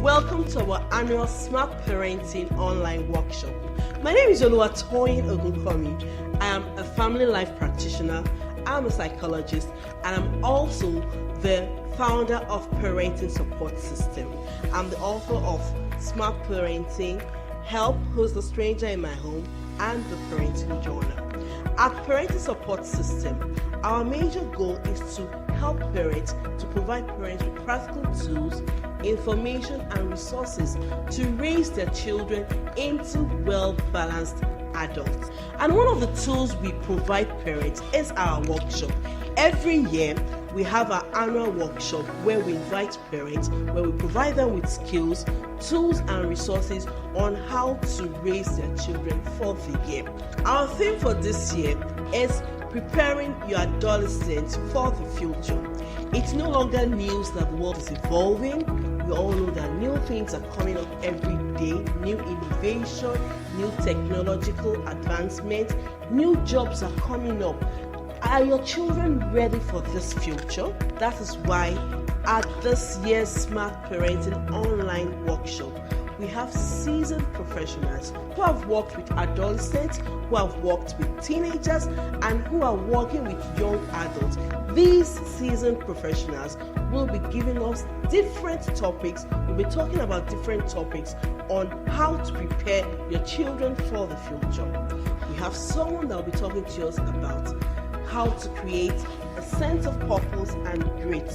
welcome to our annual Smart Parenting online workshop. My name is Adolescent. I am a family life practitioner, I'm a psychologist, and I'm also the founder of Parenting Support System. I'm the author of Smart Parenting, Help Who's the Stranger in My Home, and the Parenting Journal. At Parenting Support System, our major goal is to help parents, to provide parents with practical tools, information and resources to raise their children into well-balanced adults. And one of the tools we provide parents is our workshop. Every year we have our annual workshop where we invite parents, where we provide them with skills, tools and resources on how to raise their children for the year. Our theme for this year is preparing your adolescents for the future. It's no longer news that the world is evolving. We all know that new things are coming up every day, new innovation, new technological advancement, new jobs are coming up. Are your children ready for this future? That is why at this year's Smart Parenting online workshop, we have seasoned professionals who have worked with adolescents, who have worked with teenagers, and who are working with young adults. These seasoned professionals will be giving us different topics. We'll be talking about different topics on how to prepare your children for the future. We have someone that will be talking to us about how to create a sense of purpose and grit.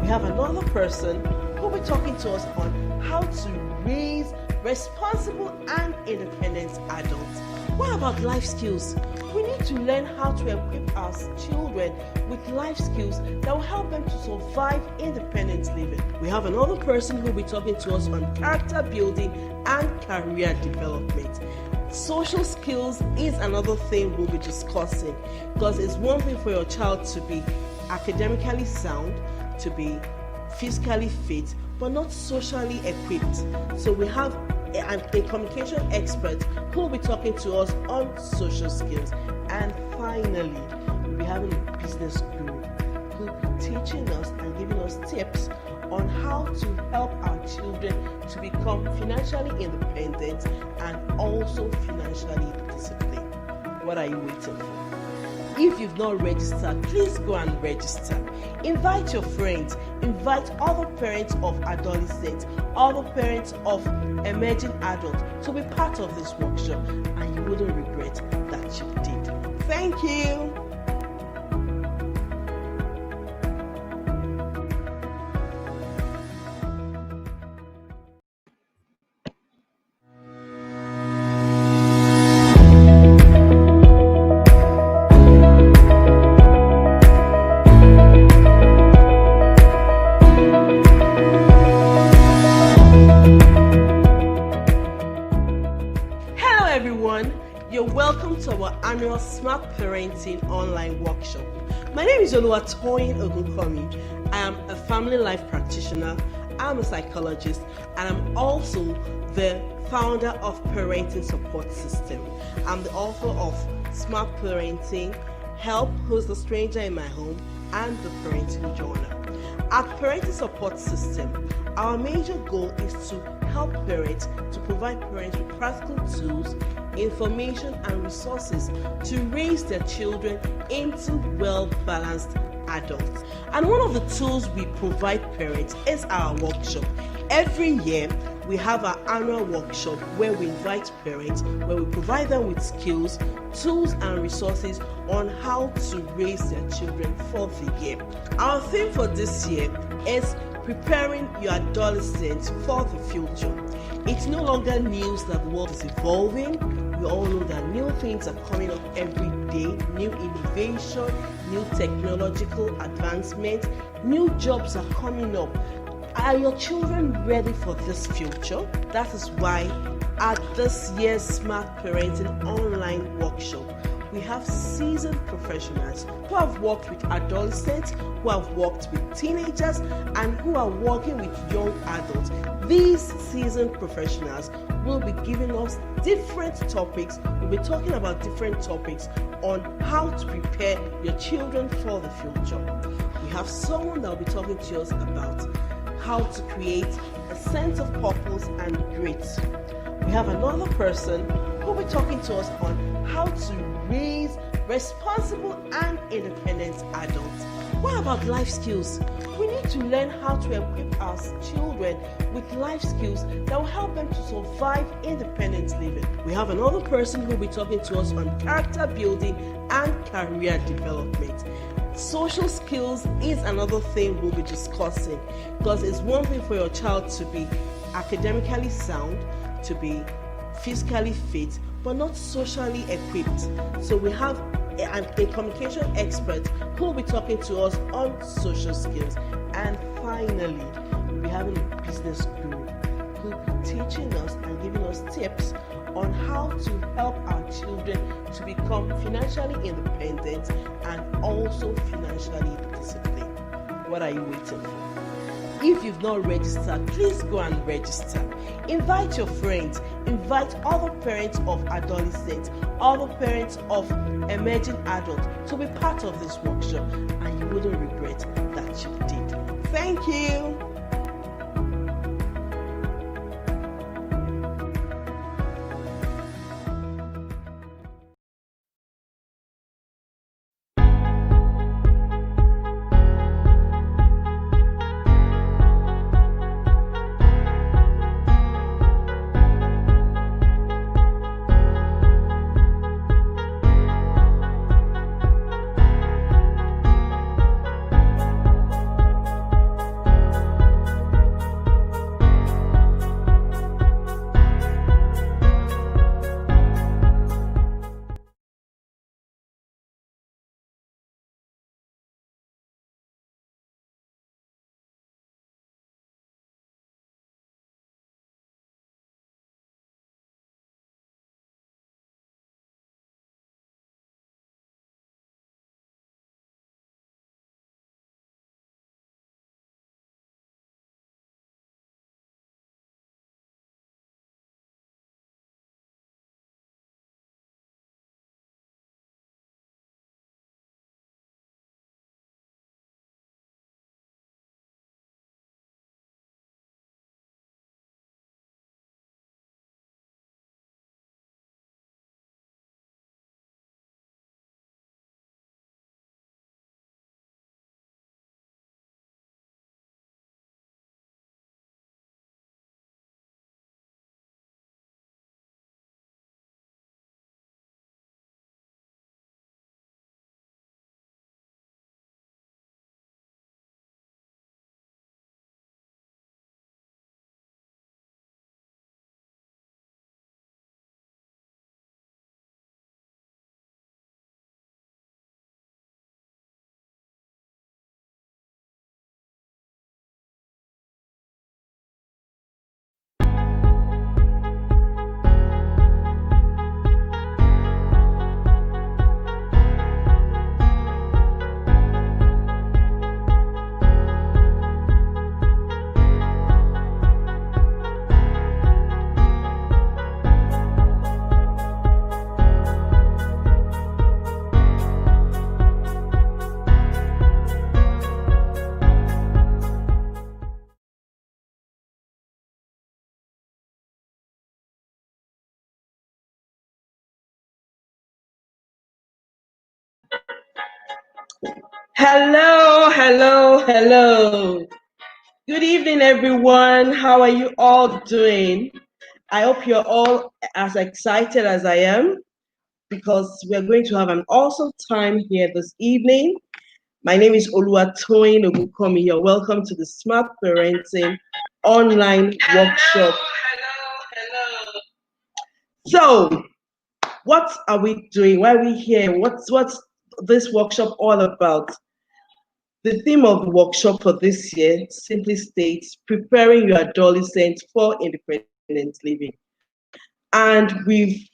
We have another person who will be talking to us on how to raise responsible and independent adults. What about life skills? We need to learn how to equip our children with life skills that will help them to survive independent living. We have another person who will be talking to us on character building and career development. Social skills is another thing we'll be discussing, because it's one thing for your child to be academically sound, to be physically fit, but not socially equipped. So we have a communication expert who will be talking to us on social skills. And finally, we'll be having a business guru who will be teaching us and giving us tips on how to help our children to become financially independent and also financially disciplined. What are you waiting for? If you've not registered, please go and register. Invite your friends, invite other parents of adolescents, other parents of emerging adults to be part of this workshop, and you wouldn't regret that you did. Thank you. You're welcome to our annual Smart Parenting online workshop. My name is Adolescent. I am a family life practitioner, I'm a psychologist, and I'm also the founder of Parenting Support System. I'm the author of Smart Parenting, Help Who's the Stranger in My Home, and the Parenting Journal. At Parenting Support System, our major goal is to help parents, to provide parents with practical tools, information and resources to raise their children into well-balanced adults. And one of the tools we provide parents is our workshop. Every year we have our annual workshop where we invite parents, where we provide them with skills, tools and resources on how to raise their children for the year. Our theme for this year is preparing your adolescents for the future. It's no longer news that the world is evolving. We all know that new things are coming up every day, new innovation, new technological advancement, new jobs are coming up. Are your children ready for this future? That is why at this year's Smart Parenting online workshop, we have seasoned professionals who have worked with adolescents, who have worked with teenagers, and who are working with young adults. These seasoned professionals will be giving us different topics. We'll be talking about different topics on how to prepare your children for the future. We have someone that will be talking to us about how to create a sense of purpose and grit. We have another person who will be talking to us on how to raise responsible and independent adults. What about life skills? We need to learn how to equip our children with life skills that will help them to survive independent living. We have another person who will be talking to us on character building and career development. Social skills is another thing we'll be discussing, because it's one thing for your child to be academically sound, to be physically fit, but not socially equipped. So we have a communication expert who will be talking to us on social skills. And finally, we'll be having a business guru who will be teaching us and giving us tips on how to help our children to become financially independent and also financially disciplined. What are you waiting for? If you've not registered, please go and register. Invite your friends, invite other parents of adolescents, other parents of emerging adults to be part of this workshop, and you wouldn't regret that you did. Thank you. Hello. Good evening, everyone. How are you all doing? I hope you're all as excited as I am, because we're going to have an awesome time here this evening. My name is Oluwatoyin Ogunkomi. You're welcome to the Smart Parenting online workshop. Hello. So, what are we doing? Why are we here? What's this workshop all about? The theme of the workshop for this year simply states preparing your adolescent for independent living. And we've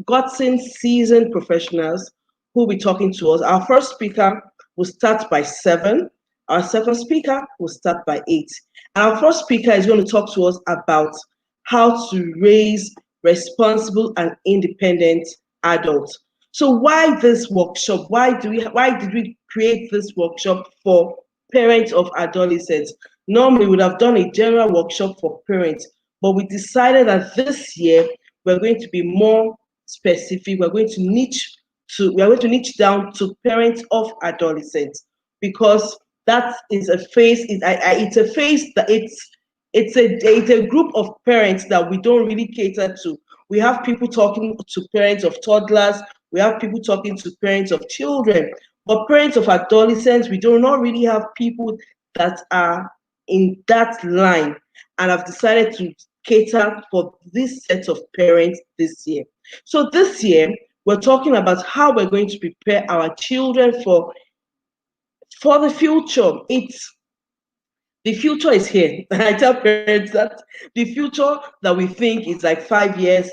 gotten seasoned professionals who will be talking to us. Our first speaker will start by 7. Our second speaker will start by 8. And our first speaker is going to talk to us about how to raise responsible and independent adults. So why this workshop? Why did we create this workshop for parents of adolescents? Normally, we would have done a general workshop for parents, but we decided that this year we're going to be more specific. We are going to niche down to parents of adolescents, because that is a phase. It's a phase that it's a group of parents that we don't really cater to. We have people talking to parents of toddlers. We have people talking to parents of children. But parents of adolescents, we do not really have people that are in that line. And I've decided to cater for this set of parents this year. So this year, we're talking about how we're going to prepare our children for the future. The future is here. I tell parents that the future that we think is like 5 years,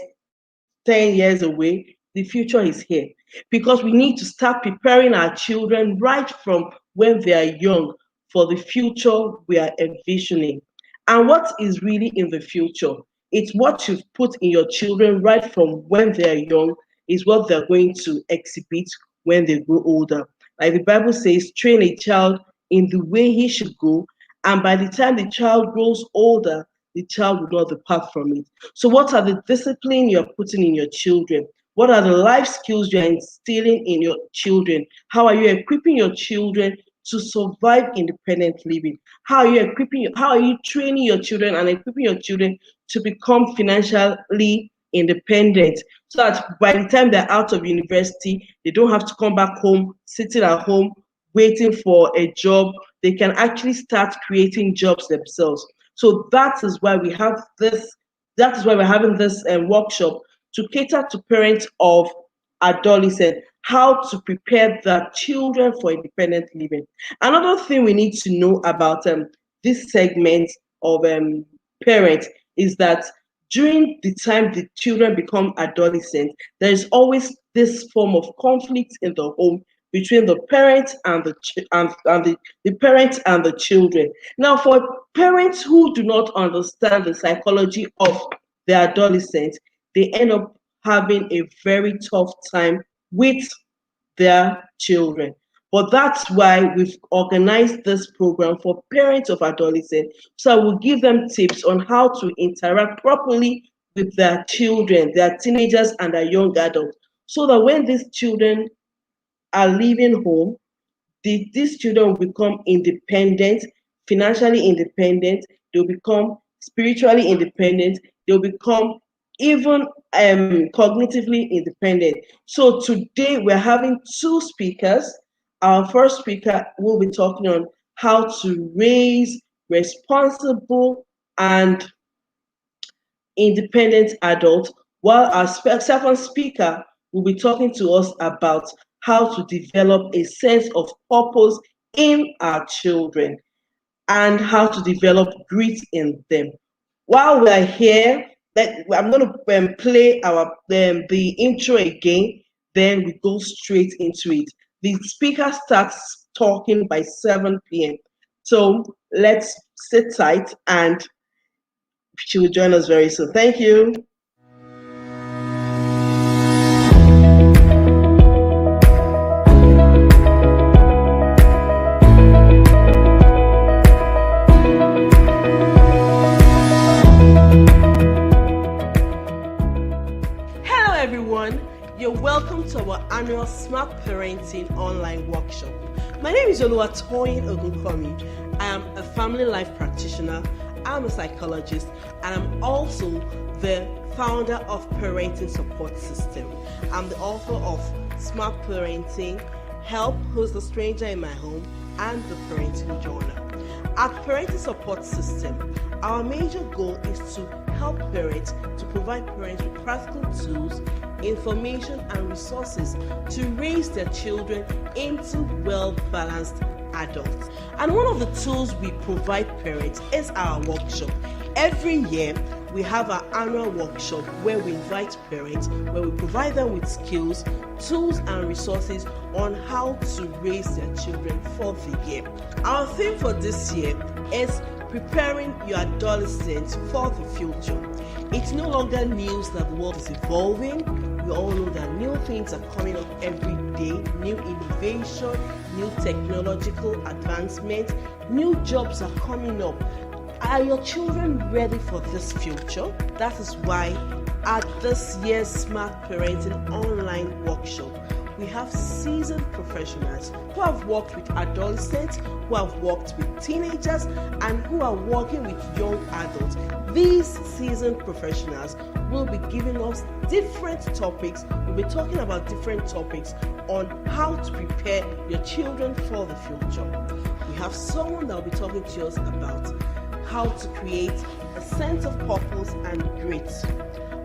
10 years away, the future is here, because we need to start preparing our children right from when they are young for the future we are envisioning. And what is really in the future? It's what you've put in your children right from when they are young, is what they're going to exhibit when they grow older. Like the Bible says, train a child in the way he should go, and by the time the child grows older, the child will not depart from it. So, what are the discipline you're putting in your children? What are the life skills you're instilling in your children? How are you equipping your children to survive independent living? How are you training your children and equipping your children to become financially independent, so that by the time they're out of university, they don't have to come back home, sitting at home, waiting for a job. They can actually start creating jobs themselves. So that is why we're having this workshop to cater to parents of adolescents, how to prepare their children for independent living. Another thing we need to know about this segment of parents is that during the time the children become adolescents, there is always this form of conflict in the home between the parents and the parents and the children. Now, for parents who do not understand the psychology of the adolescents, they end up having a very tough time with their children. But that's why we've organized this program for parents of adolescents. So we'll give them tips on how to interact properly with their children, their teenagers, and their young adults, so that when these children are leaving home, these children will become independent, financially independent, they'll become spiritually independent, they'll become even cognitively independent. So today we're having two speakers. Our first speaker will be talking on how to raise responsible and independent adults, while our second speaker will be talking to us about how to develop a sense of purpose in our children and how to develop grit in them. While we're here, I'm going to play the intro again, then we go straight into it. The speaker starts talking by 7 p.m. So let's sit tight, and she will join us very soon. Thank you. Hello everyone, you're welcome to our annual Smart Parenting online workshop. My name is Oluwatoyin Ogunkomi. I am a family life practitioner, I'm a psychologist, and I'm also the founder of Parenting Support System. I'm the author of Smart Parenting, Help Who's the Stranger in My Home, and the Parenting Journal. At Parenting Support System, our major goal is to help parents, to provide parents with practical tools, information, and resources to raise their children into well-balanced adults. And one of the tools we provide parents is our workshop. Every year, we have our annual workshop where we invite parents, where we provide them with skills, tools, and resources on how to raise their children for the year. Our theme for this year is preparing your adolescents for the future. It's no longer news that the world is evolving. We We all know that new things are coming up every day, new innovation, new technological advancement, new jobs are coming up. Are your children ready for this future? That is why at this year's Smart Parenting Online Workshop, we have seasoned professionals who have worked with adolescents, who have worked with teenagers, and who are working with young adults. These seasoned professionals will be giving us different topics. We'll be talking about different topics on how to prepare your children for the future. We have someone that will be talking to us about how to create a sense of purpose and grit.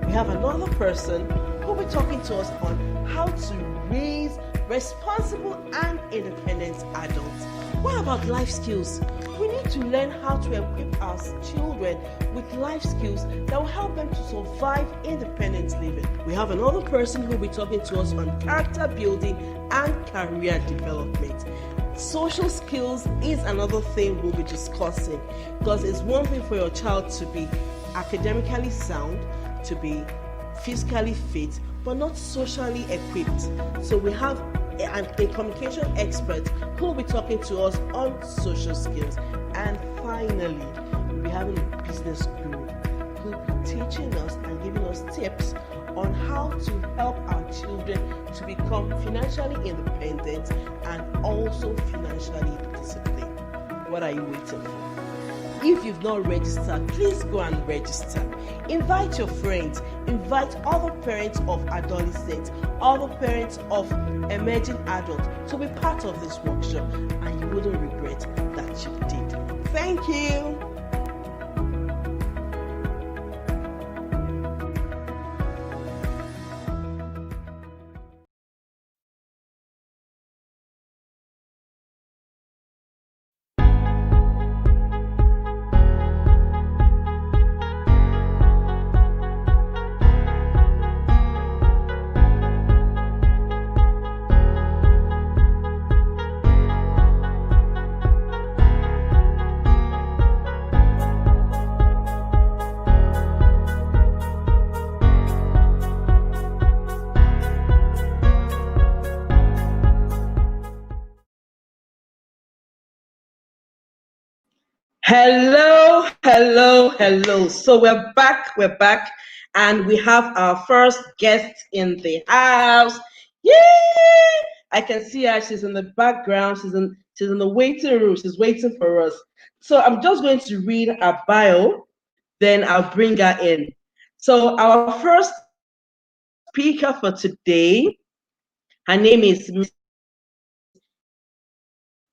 We have another person who will be talking to us on how to raise responsible and independent adults. What about life skills? We need to learn how to equip our children with life skills that will help them to survive independent living. We have another person who will be talking to us on character building and career development. Social skills is another thing we'll be discussing, because it's one thing for your child to be academically sound, to be physically fit, but not socially equipped. So we have a communication expert who will be talking to us on social skills. And finally, we'll be having a business guru who will be teaching us and giving us tips on how to help our children to become financially independent and also financially disciplined. What are you waiting for? If you've not registered, please go and register. Invite your friends, invite other parents of adolescents, other parents of emerging adults to be part of this workshop, and you wouldn't regret that you did. Thank you. Hello, hello, hello. So we're back, and we have our first guest in the house. Yay! I can see her, she's in the background, she's in the waiting room, she's waiting for us. So I'm just going to read her bio, then I'll bring her in. So our first speaker for today, her name is Miss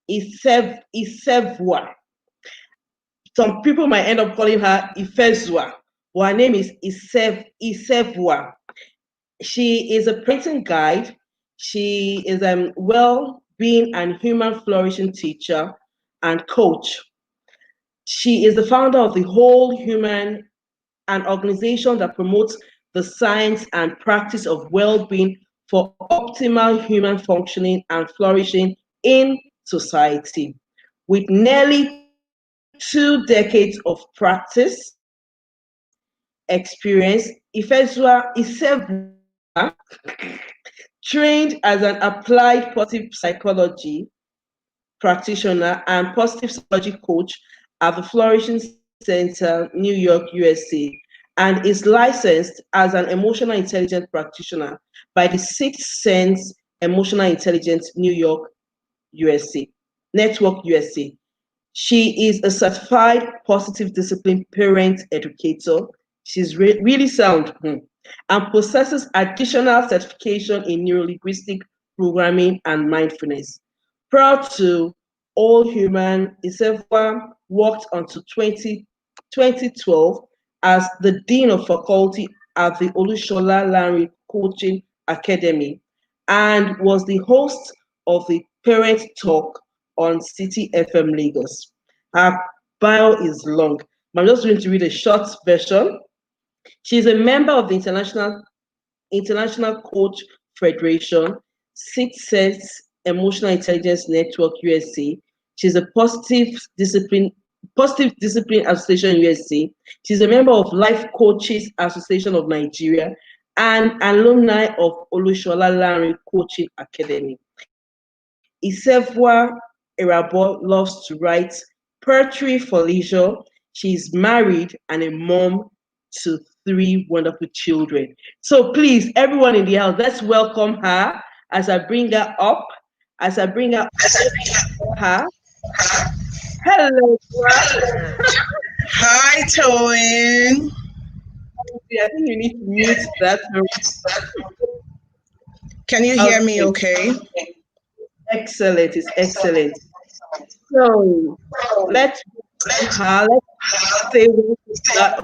Isevwa. Some people might end up calling her Ifezua, but her name is Isevwa. She is a parenting guide. She is a well-being and human flourishing teacher and coach. She is the founder of the Whole Human, an organization that promotes the science and practice of well-being for optimal human functioning and flourishing in society. With nearly 2 decades of practice, experience, Ifezua trained as an applied positive psychology practitioner and positive psychology coach at the Flourishing Center, New York, USA, and is licensed as an emotional intelligence practitioner by the Sixth Sense Emotional Intelligence New York, USA, Network, USA. She is a certified positive discipline parent educator. She's really sound and possesses additional certification in neurolinguistic programming and mindfulness. Prior to All Human, Isevwa worked until 2012 as the Dean of Faculty at the Olushola Lanre Coaching Academy and was the host of the Parent Talk on City FM Lagos. Her bio is long, but I'm just going to read a short version. She's a member of the International Coach Federation, Sixth Sense Emotional Intelligence Network USA. She's a Positive Discipline Association USA. She's a member of Life Coaches Association of Nigeria and alumni of Olushola Lanre Coaching Academy. Isefwa Irabo loves to write poetry for leisure. She's married and a mom to 3 wonderful children. So please, everyone in the house, let's welcome her as I bring her up. As I bring her her. Hello. Hi, Toyin. I think you need to mute that. Can you hear me okay? Excellent. It's excellent. So let's let's say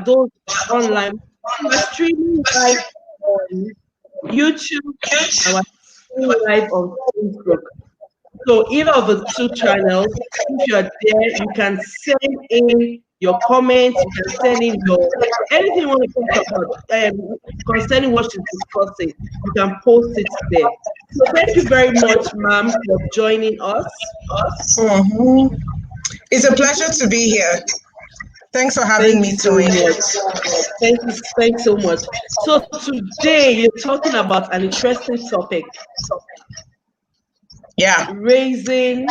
those online we're streaming live on YouTube and we're streaming live on Facebook. So either of the two channels, if you're there, you can send in your comments, you can send in your anything you want to talk about concerning what she's discussing, you can post it there. So thank you very much, ma'am, for joining us. Mm-hmm. It's a pleasure to be here. Thanks for having me, Toyin. Thanks so much. So today you're talking about an interesting topic. Yeah. Raising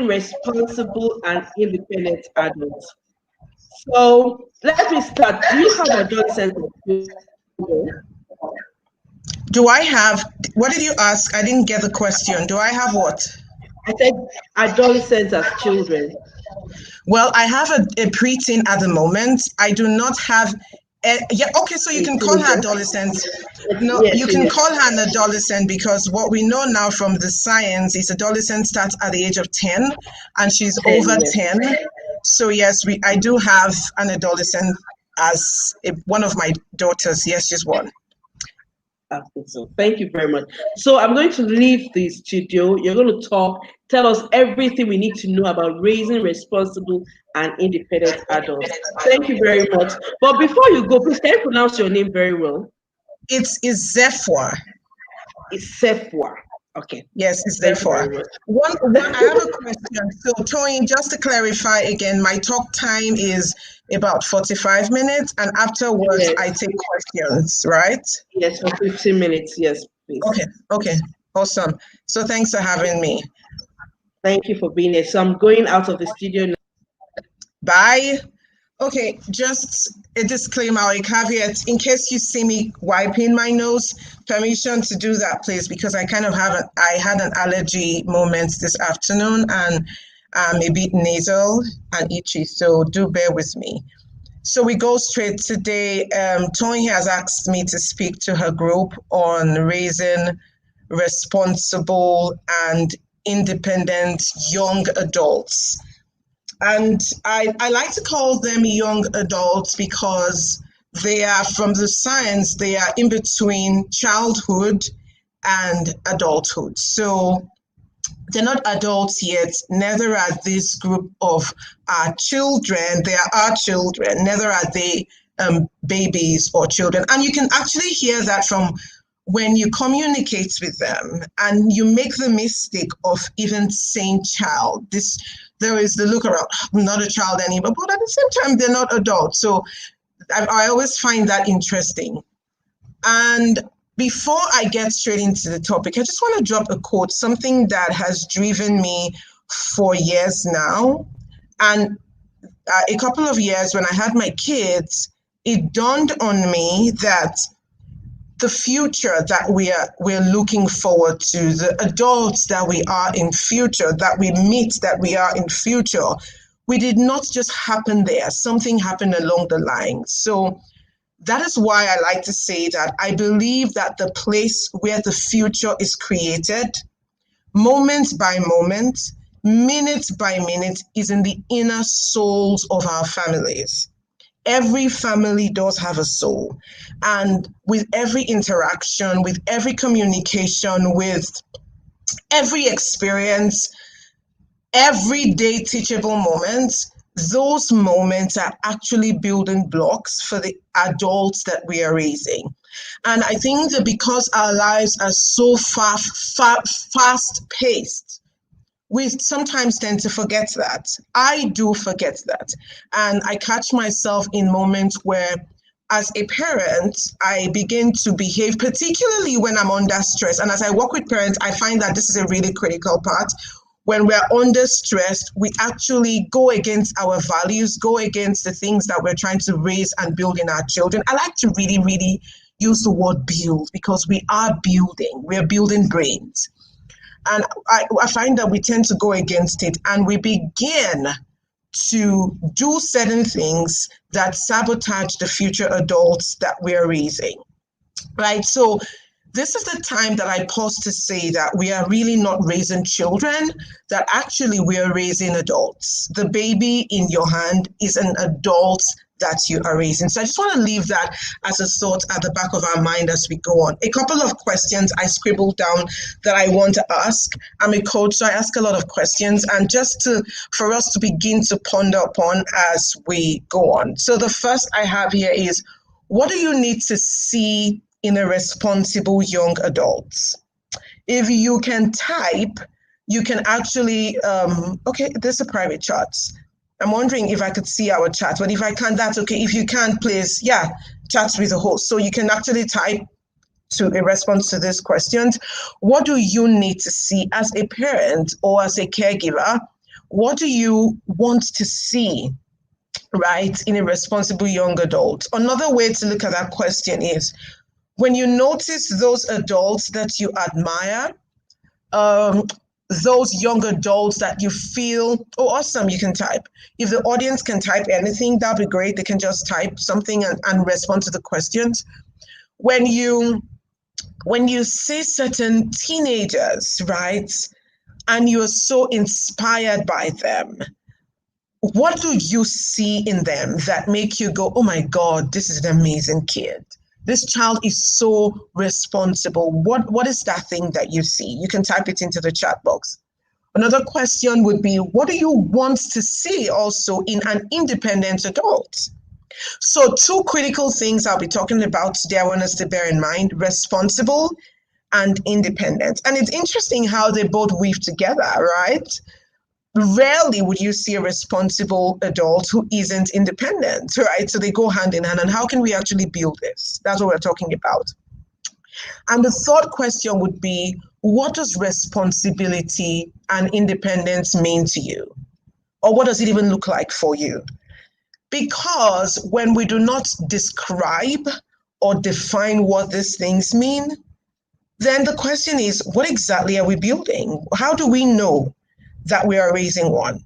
responsible and independent adults. So let me start. Do you have adolescent children? Do I have, what did you ask? I didn't get the question. Do I have what? I said adolescents as children. Well, I have a preteen at the moment. I do not have, okay, so you can call her adolescent. No, Yes, you can yes. call her an adolescent because what we know now from the science is adolescent starts at the age of 10 and she's 10, over yes. 10. So yes, I do have an adolescent as one of my daughters. Yes, she's one. So thank you very much. So I'm going to leave the studio. You're going to tell us everything we need to know about raising responsible and independent adults. Thank you very much. But before you go, please can you pronounce your name very well? It's Isefwa. Isefwa. Okay. Yes, it's therefore. I have a question. So, Toyin, just to clarify again, my talk time is about 45 minutes, and afterwards yes. I take questions, right? Yes, for 15 minutes. Yes, please. Okay. Awesome. So, thanks for having me. Thank you for being here. So, I'm going out of the studio now. Bye. Okay, just a disclaimer or a caveat. In case you see me wiping my nose, permission to do that, please, because I kind of I had an allergy moment this afternoon and I'm a bit nasal and itchy, so do bear with me. So we go straight today. Tony has asked me to speak to her group on raising responsible and independent young adults. And I like to call them young adults because they are, from the science, they are in between childhood and adulthood. So they're not adults yet, neither are this group of children. They are our children, neither are they babies or children. And you can actually hear that from when you communicate with them and you make the mistake of even saying child. There is the look around, I'm not a child anymore, but at the same time, they're not adults. So I always find that interesting. And before I get straight into the topic, I just want to drop a quote, something that has driven me for years now. And a couple of years when I had my kids, it dawned on me that the future that we're looking forward to, the adults that we are in future, that we meet, that we are in future, we did not just happen there. Something happened along the line. So that is why I like to say that I believe that the place where the future is created, moment by moment, minute by minute, is in the inner souls of our families. Every family does have a soul. And with every interaction, with every communication, with every experience, everyday teachable moments, those moments are actually building blocks for the adults that we are raising. And I think that because our lives are so fast-paced, we sometimes tend to forget that. I do forget that. And I catch myself in moments where as a parent, I begin to behave, particularly when I'm under stress. And as I work with parents, I find that this is a really critical part. When we're under stress, we actually go against our values, go against the things that we're trying to raise and build in our children. I like to really, really use the word build, because we are building. We're building brains. And I find that we tend to go against it, and we begin to do certain things that sabotage the future adults that we're raising, right? So this is the time that I pause to say that we are really not raising children, that actually we are raising adults. The baby in your hand is an adult that you are raising. So I just want to leave that as a thought at the back of our mind as we go on. A couple of questions I scribbled down that I want to ask. I'm a coach, so I ask a lot of questions, and for us to begin to ponder upon as we go on. So the first I have here is, what do you need to see in a responsible young adult? If you can type, you can actually, okay, there's a private chat. I'm wondering if I could see our chat, but if I can't, that's okay. If you can't, please, chat with the host. So you can actually type to a response to these questions. What do you need to see as a parent or as a caregiver? What do you want to see, right, in a responsible young adult? Another way to look at that question is, when you notice those adults that you admire, those young adults that you feel, oh, awesome, you can type. If the audience can type anything, that'd be great. They can just type something and respond to the questions. When you see certain teenagers, right, and you're so inspired by them, what do you see in them that make you go, oh my God, this is an amazing kid? This child is so responsible. What is that thing that you see? You can type it into the chat box. Another question would be, what do you want to see also in an independent adult? So 2 critical things I'll be talking about today I want us to bear in mind: responsible and independent. And it's interesting how they both weave together, right? Rarely would you see a responsible adult who isn't independent, right? So they go hand in hand. And how can we actually build this? That's what we're talking about. And the third question would be, what does responsibility and independence mean to you? Or what does it even look like for you? Because when we do not describe or define what these things mean, then the question is, what exactly are we building? How do we know that we are raising one?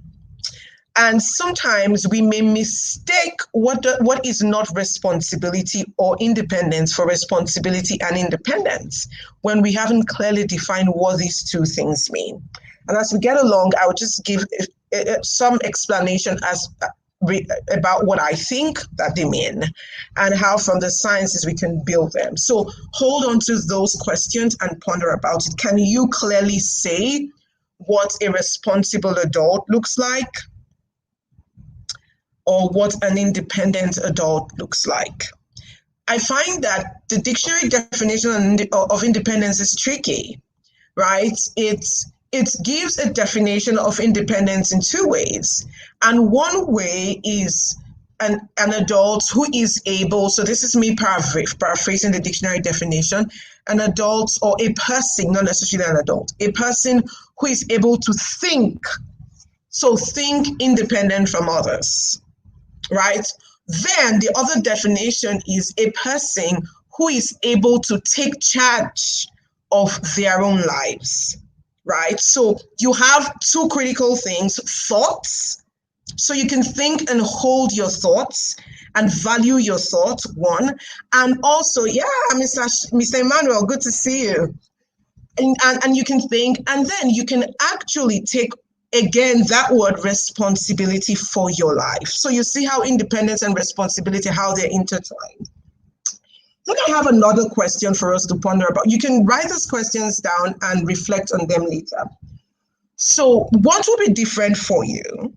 And sometimes we may mistake what is not responsibility or independence for responsibility and independence when we haven't clearly defined what these 2 things mean. And as we get along, I will just give some explanation about what I think that they mean and how from the sciences we can build them. So hold on to those questions and ponder about it. Can you clearly say what a responsible adult looks like, or what an independent adult looks like? I find that the dictionary definition of independence is tricky, right? It gives a definition of independence in 2 ways. And one way is an adult who is able, so this is me paraphrasing the dictionary definition, an adult or a person, not necessarily an adult, a person who is able to think, so think independent from others, right? Then the other definition is a person who is able to take charge of their own lives, right? So you have 2 critical things: thoughts, so you can think and hold your thoughts and value your thoughts, one. And also, Mr. Emmanuel, good to see you. And you can think, and then you can actually take, again, that word, responsibility for your life. So you see how independence and responsibility, how they're intertwined. Then I have another question for us to ponder about. You can write these questions down and reflect on them later. So what will be different for you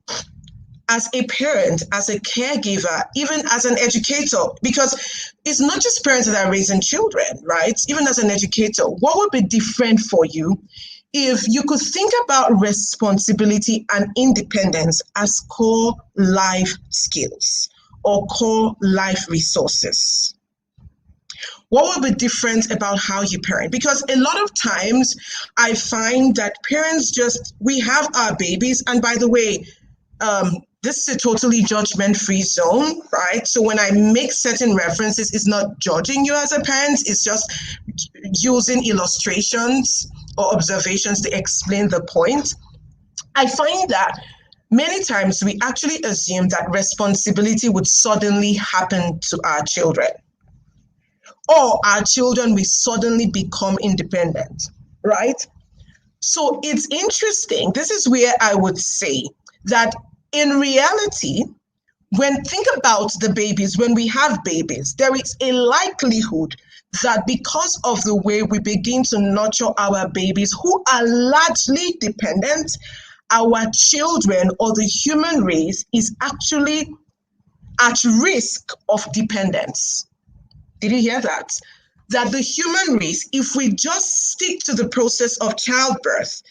as a parent, as a caregiver, even as an educator? Because it's not just parents that are raising children, right? Even as an educator, what would be different for you if you could think about responsibility and independence as core life skills? or core life resources? What will be different about how you parent? Because a lot of times I find that parents we have our babies, and by the way, this is a totally judgment-free zone, right? So when I make certain references, it's not judging you as a parent, it's just using illustrations or observations to explain the point. I find that many times we actually assume that responsibility would suddenly happen to our children, or our children will suddenly become independent, right? So it's interesting. This is where I would say that in reality, think about the babies, when we have babies, there is a likelihood that because of the way we begin to nurture our babies who are largely dependent, our children or the human race is actually at risk of dependence. Did you hear that? That the human race, if we just stick to the process of childbirth,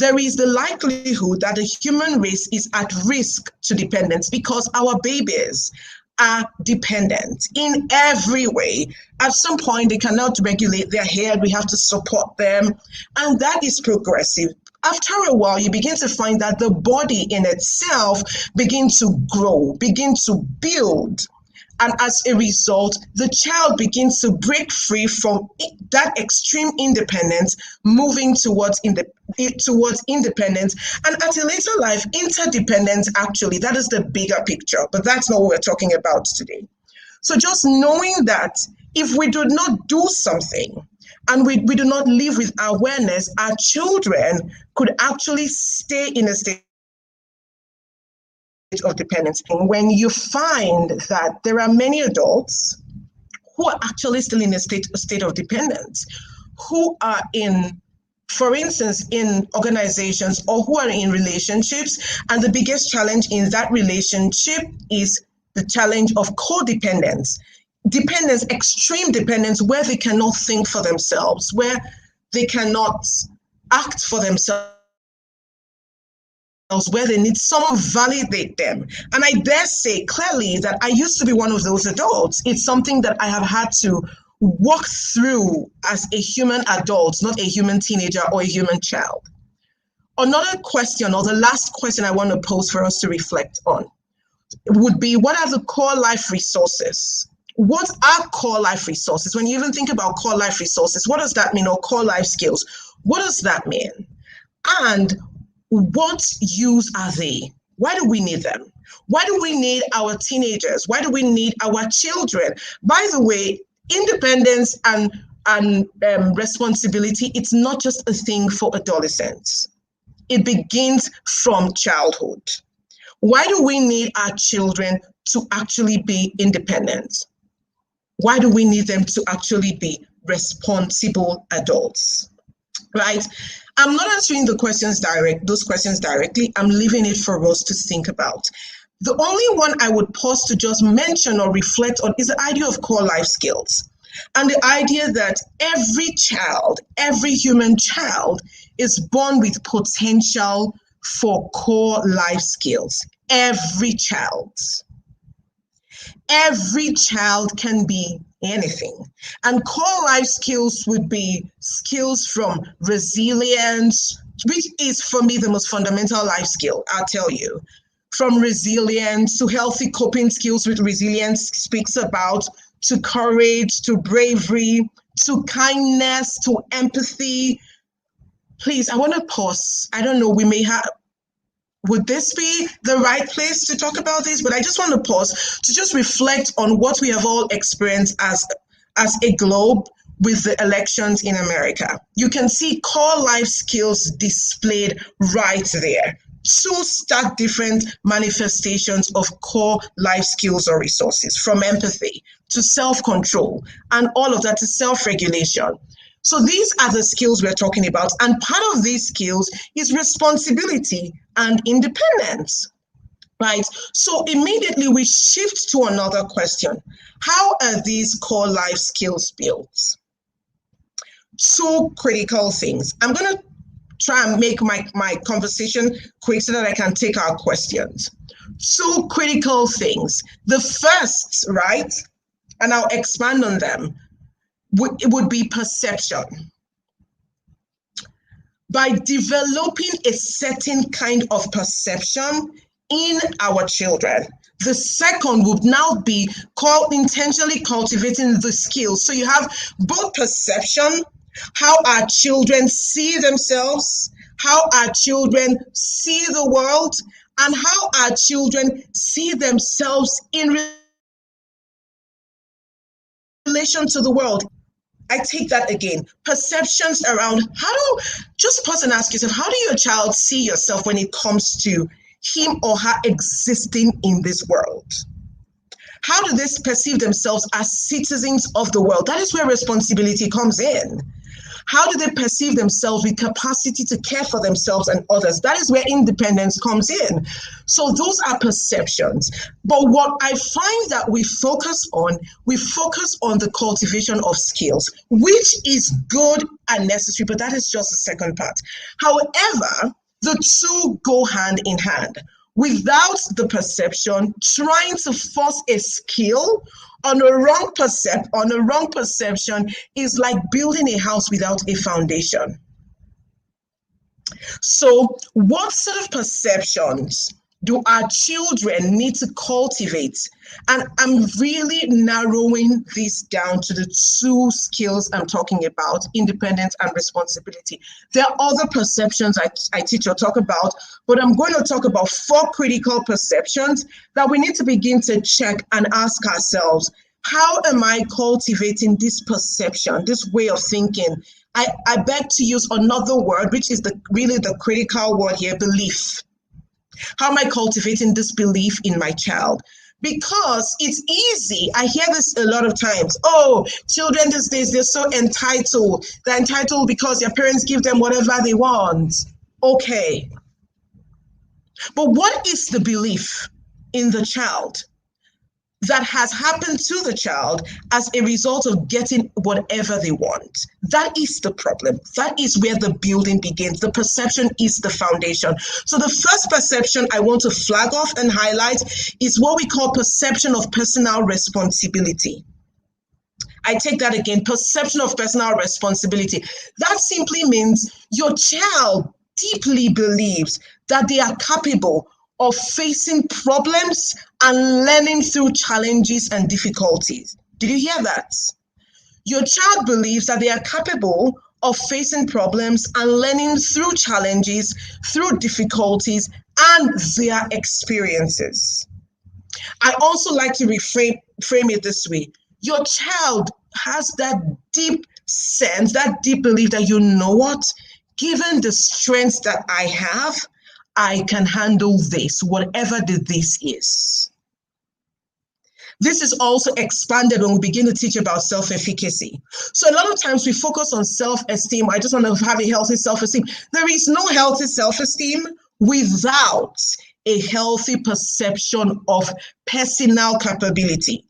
there is the likelihood that the human race is at risk to dependence because our babies are dependent in every way. At some point, they cannot regulate their hair. We have to support them. And that is progressive. After a while, you begin to find that the body in itself begins to grow, begin to build. And as a result, the child begins to break free from that extreme independence, moving towards independence. And at a later life, interdependence, actually, that is the bigger picture. But that's not what we're talking about today. So just knowing that if we do not do something and we do not live with awareness, our children could actually stay in a state of dependence. When you find that there are many adults who are actually still in a state of dependence, who are in, for instance, in organizations or who are in relationships, and the biggest challenge in that relationship is the challenge of codependence. Dependence, extreme dependence, where they cannot think for themselves, where they cannot act for themselves, where they need someone to validate them. And I dare say clearly that I used to be one of those adults. It's something that I have had to walk through as a human adult, not a human teenager or a human child. Another question, or the last question I want to pose for us to reflect on, would be, what are the core life resources? What are core life resources? When you even think about core life resources, what does that mean? Or core life skills, what does that mean? And what use are they? Why do we need them? Why do we need our teenagers? Why do we need our children? By the way, independence and responsibility, it's not just a thing for adolescents. It begins from childhood. Why do we need our children to actually be independent? Why do we need them to actually be responsible adults? Right? I'm not answering those questions directly. I'm leaving it for us to think about. The only one I would pause to just mention or reflect on is the idea of core life skills. And the idea that every child, every human child, is born with potential for core life skills. Every child. Every child can be anything. And core life skills would be skills from resilience, which is for me the most fundamental life skill, I'll tell you. From resilience to healthy coping skills, with resilience speaks about, to courage, to bravery, to kindness, to empathy. Please, I want to pause. I don't know, would this be the right place to talk about this? But I just want to pause to just reflect on what we have all experienced as a globe with the elections in America. You can see core life skills displayed right there. Two stark different manifestations of core life skills or resources, from empathy to self-control, and all of that to self-regulation. So these are the skills we're talking about. And part of these skills is responsibility and independence, right? So immediately we shift to another question. How are these core life skills built? Two critical things. I'm going to try and make my conversation quick so that I can take our questions. two critical things. The first, right, and I'll expand on them, it would be perception. By developing a certain kind of perception in our children. The second would now be called intentionally cultivating the skills. So you have both perception, how our children see themselves, how our children see the world, and how our children see themselves in relation to the world. I take that again. Perceptions around just pause and ask yourself, how do your child see yourself when it comes to him or her existing in this world? How do they perceive themselves as citizens of the world? That is where responsibility comes in. How do they perceive themselves with capacity to care for themselves and others? That is where independence comes in. So those are perceptions. But what I find that we focus on the cultivation of skills, which is good and necessary, but that is just the second part. However, the two go hand in hand. Without the perception, trying to force a skill on a wrong perception is like building a house without a foundation. So what sort of perceptions do our children need to cultivate? And I'm really narrowing this down to the two skills I'm talking about, independence and responsibility. There are other perceptions I teach or talk about, but I'm going to talk about 4 critical perceptions that we need to begin to check and ask ourselves, how am I cultivating this perception, this way of thinking? I beg to use another word, which is really the critical word here, belief. How am I cultivating this belief in my child? Because it's easy. I hear this a lot of times. Oh, children these days, they're so entitled. They're entitled because their parents give them whatever they want. Okay. But what is the belief in the child that has happened to the child as a result of getting whatever they want? That is the problem. That is where the building begins. The perception is the foundation. So the first perception I want to flag off and highlight is what we call perception of personal responsibility. I take that again, perception of personal responsibility. That simply means your child deeply believes that they are capable of facing problems and learning through challenges and difficulties. Did you hear that? Your child believes that they are capable of facing problems and learning through challenges, through difficulties, and their experiences. I also like to frame it this way. Your child has that deep sense, that deep belief that, you know what, given the strengths that I have, I can handle this, whatever this is. This is also expanded when we begin to teach about self-efficacy. So a lot of times we focus on self-esteem. I just want to have a healthy self-esteem. There is no healthy self-esteem without a healthy perception of personal capability.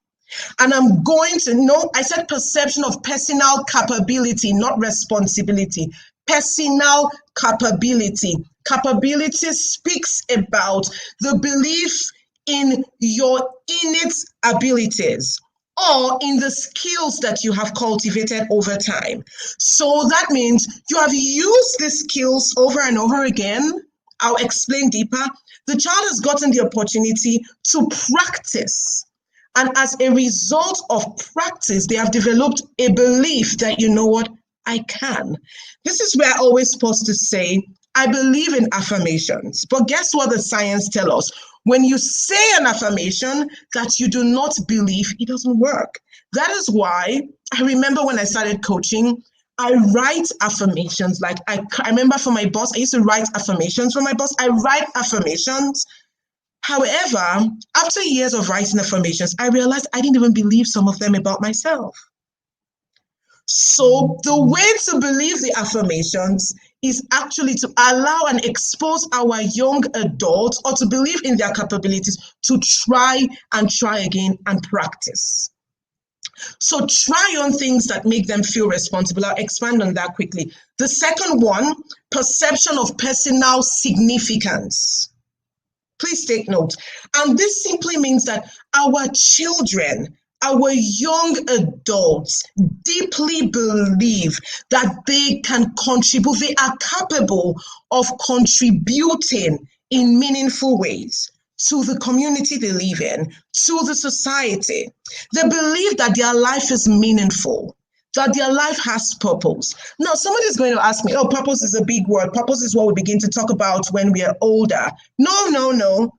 And I'm going to know, I said perception of personal capability, not responsibility. Personal capability. Capability speaks about the belief in your innate abilities or in the skills that you have cultivated over time. So that means you have used these skills over and over again. I'll explain deeper. The child has gotten the opportunity to practice. And as a result of practice, they have developed a belief that, you know what, I can. This is where I always supposed to say, I believe in affirmations. But guess what the science tells us? When you say an affirmation that you do not believe, it doesn't work. That is why I remember when I started coaching, I write affirmations. Like I remember for my boss, I used to write affirmations for my boss. I write affirmations. However, after years of writing affirmations, I realized I didn't even believe some of them about myself. So the way to believe the affirmations is actually to allow and expose our young adults, or to believe in their capabilities, to try and try again and practice. So try on things that make them feel responsible. I'll expand on that quickly. The second one, perception of personal significance. Please take note. And this simply means that our children, our young adults deeply believe that they can contribute, they are capable of contributing in meaningful ways to the community they live in, to the society. They believe that their life is meaningful, that their life has purpose. Now, somebody is going to ask me, oh, purpose is a big word. Purpose is what we begin to talk about when we are older. No.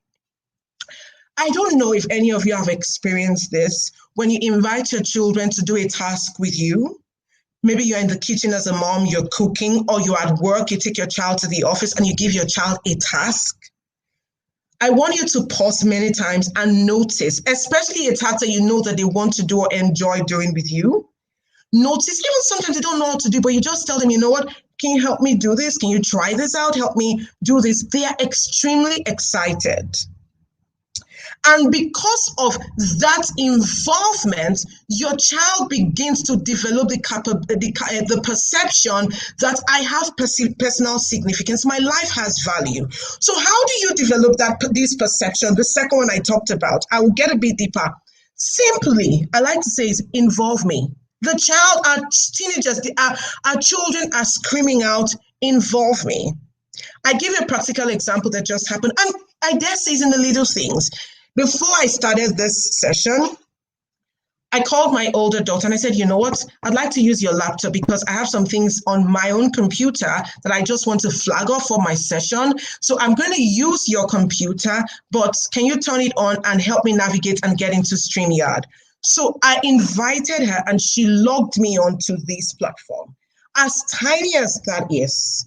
I don't know if any of you have experienced this when you invite your children to do a task with you. Maybe you're in the kitchen as a mom, you're cooking, or you're at work, you take your child to the office and you give your child a task. I want you to pause many times and notice, especially a task that you know that they want to do or enjoy doing with you. Notice, even sometimes they don't know how to do, but you just tell them, you know what, can you help me do this? Can you try this out? Help me do this. They are extremely excited. And because of that involvement, your child begins to develop the perception that I have personal significance. My life has value. So how do you develop this perception? The second one I talked about, I will get a bit deeper. Simply, I like to say is involve me. The child, our teenagers, our children are screaming out, involve me. I give you a practical example that just happened. And I dare say it's in the little things. Before I started this session, I called my older daughter and I said, you know what, I'd like to use your laptop because I have some things on my own computer that I just want to flag off for my session. So I'm going to use your computer, but can you turn it on and help me navigate and get into StreamYard? So I invited her and she logged me onto this platform. As tiny as that is,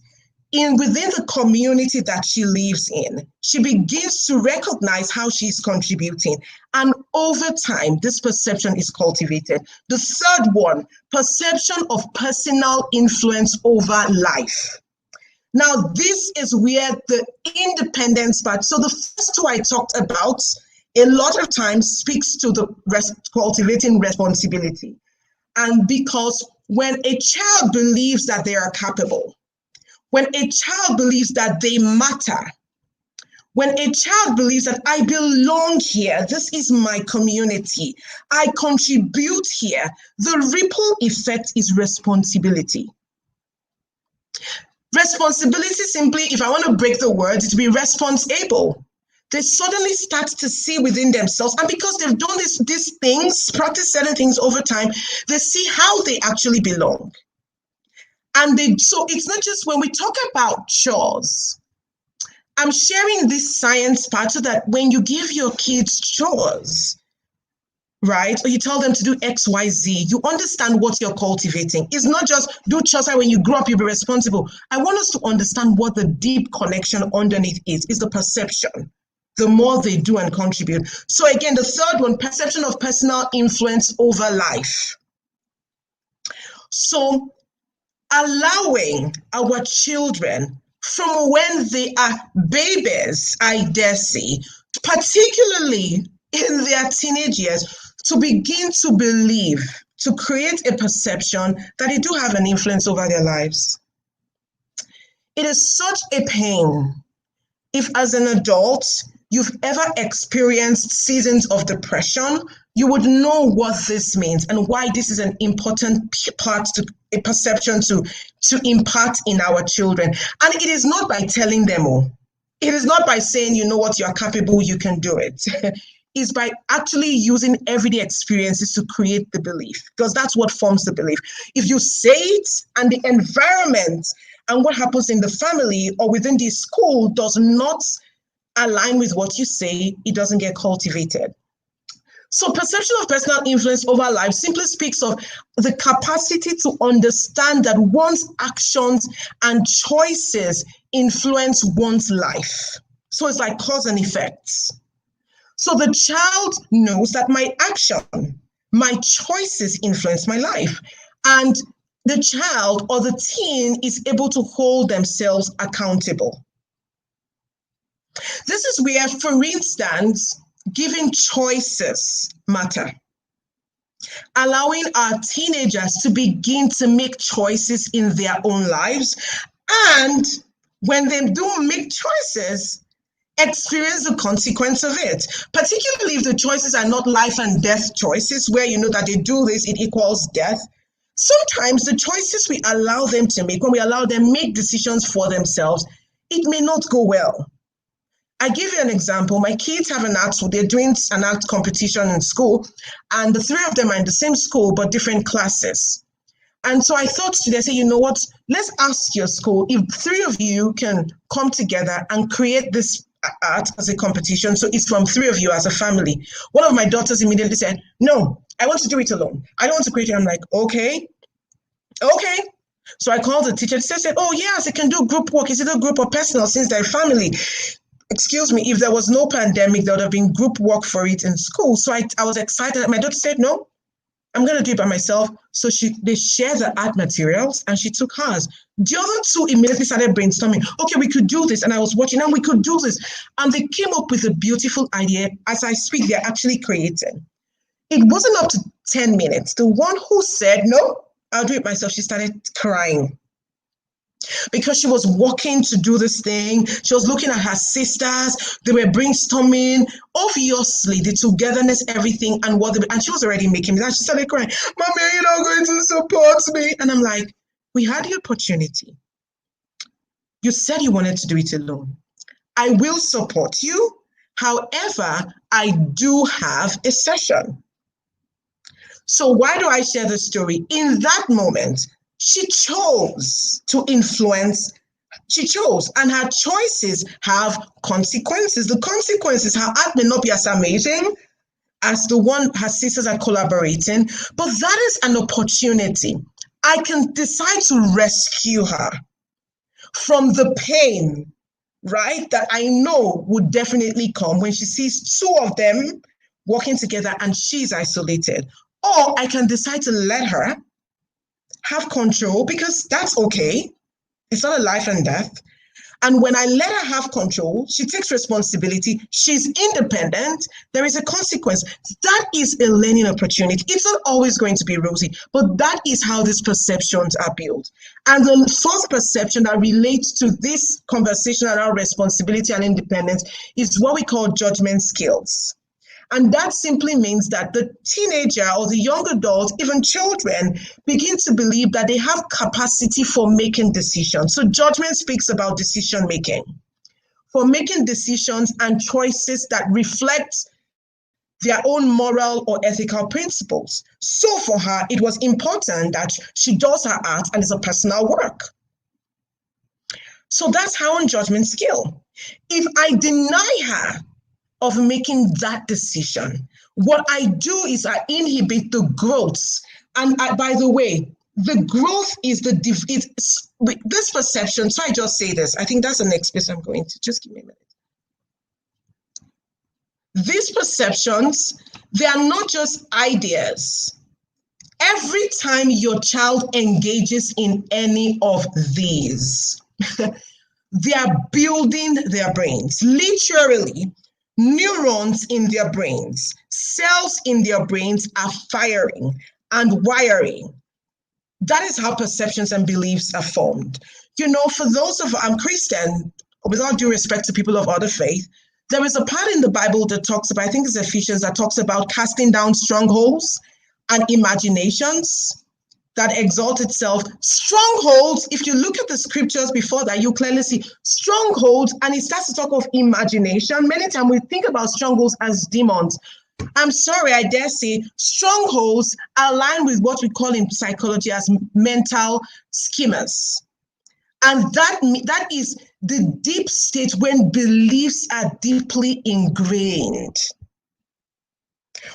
within the community that she lives in, she begins to recognize how she's contributing. And over time, this perception is cultivated. The third one, perception of personal influence over life. Now, this is where the independence part, so the first two I talked about, a lot of times speaks to the cultivating responsibility. And because when a child believes that they are capable, when a child believes that they matter, when a child believes that I belong here, this is my community, I contribute here, the ripple effect is responsibility. Responsibility simply, if I want to break the word, is to be responsible. They suddenly start to see within themselves, and because they've done these things, practice certain things over time, they see how they actually belong. And so it's not just when we talk about chores. I'm sharing this science part so that when you give your kids chores, right, or you tell them to do X, Y, Z, you understand what you're cultivating. It's not just do chores when you grow up, you'll be responsible. I want us to understand what the deep connection underneath is the perception. The more they do and contribute. So again, the third one, perception of personal influence over life. So allowing our children from when they are babies, I dare say, particularly in their teenage years, to begin to believe, to create a perception that they do have an influence over their lives. It is such a pain if as an adult, you've ever experienced seasons of depression, you would know what this means and why this is an important part to a perception to impart in our children. And it is not by telling them, it is not by saying, you know what, you're capable, you can do it. It's by actually using everyday experiences to create the belief, because that's what forms the belief. If you say it and the environment and what happens in the family or within the school does not align with what you say, it doesn't get cultivated. So perception of personal influence over life simply speaks of the capacity to understand that one's actions and choices influence one's life. So it's like cause and effects. So the child knows that my action, my choices influence my life. And the child or the teen is able to hold themselves accountable. This is where, for instance, giving choices matter. Allowing our teenagers to begin to make choices in their own lives. And when they do make choices, experience the consequence of it, particularly if the choices are not life and death choices, where you know that they do this, it equals death. Sometimes the choices we allow them to make, when we allow them make decisions for themselves, it may not go well. I give you an example. My kids have an art, they're doing an art competition in school, and the three of them are in the same school but different classes. And so I thought today, I said, you know what, let's ask your school if three of you can come together and create this art as a competition. So it's from three of you as a family. One of my daughters immediately said, no, I want to do it alone. I don't want to create it. I'm like, okay. So I called the teacher. She said, oh, yes, they can do group work. Is it a group or personal since they're family? Excuse me, if there was no pandemic, there would have been group work for it in school. So I was excited. My daughter said, no, I'm going to do it by myself. So they shared the art materials and she took hers. The other two immediately started brainstorming. Okay, we could do this. And I was watching and we could do this. And they came up with a beautiful idea. As I speak, they're actually creating. It wasn't up to 10 minutes. The one who said, no, I'll do it myself, she started crying. Because she was walking to do this thing. She was looking at her sisters. They were brainstorming. Obviously, the togetherness, everything, and she was already making it. And she started crying, Mommy, you're not going to support me. And I'm like, we had the opportunity. You said you wanted to do it alone. I will support you. However, I do have a session. So why do I share this story? In that moment, she chose to influence. She chose, and her choices have consequences. The consequences, her art may not be as amazing as the one her sisters are collaborating, but that is an opportunity. I can decide to rescue her from the pain, right, that I know would definitely come when she sees two of them working together and she's isolated. Or I can decide to let her have control, because that's okay. It's not a life and death. And when I let her have control, she takes responsibility. She's independent. There is a consequence. That is a learning opportunity. It's not always going to be rosy, but that is how these perceptions are built. And the fourth perception that relates to this conversation around responsibility and independence is what we call judgment skills. And that simply means that the teenager or the young adult, even children, begin to believe that they have capacity for making decisions. So judgment speaks about decision making, for making decisions and choices that reflect their own moral or ethical principles. So for her, it was important that she does her art and it's a personal work. So that's her own judgment skill. If I deny her of making that decision, what I do is I inhibit the growth. And by the way, the growth is this perception. So I just say this. I think that's the next place I'm going to. Just give me a minute. These perceptions, they are not just ideas. Every time your child engages in any of these, they are building their brains. Literally, neurons in their brains, cells in their brains are firing and wiring. That is how perceptions and beliefs are formed. You know, for those of I'm Christian, with all due respect to people of other faith, there is a part in the Bible that talks about, I think it's Ephesians, that talks about casting down strongholds and imaginations that exalt itself. Strongholds, if you look at the scriptures before that, you clearly see strongholds, and it starts to talk of imagination. Many times we think about strongholds as demons. I'm sorry, I dare say strongholds align with what we call in psychology as mental schemas. And that is the deep state when beliefs are deeply ingrained.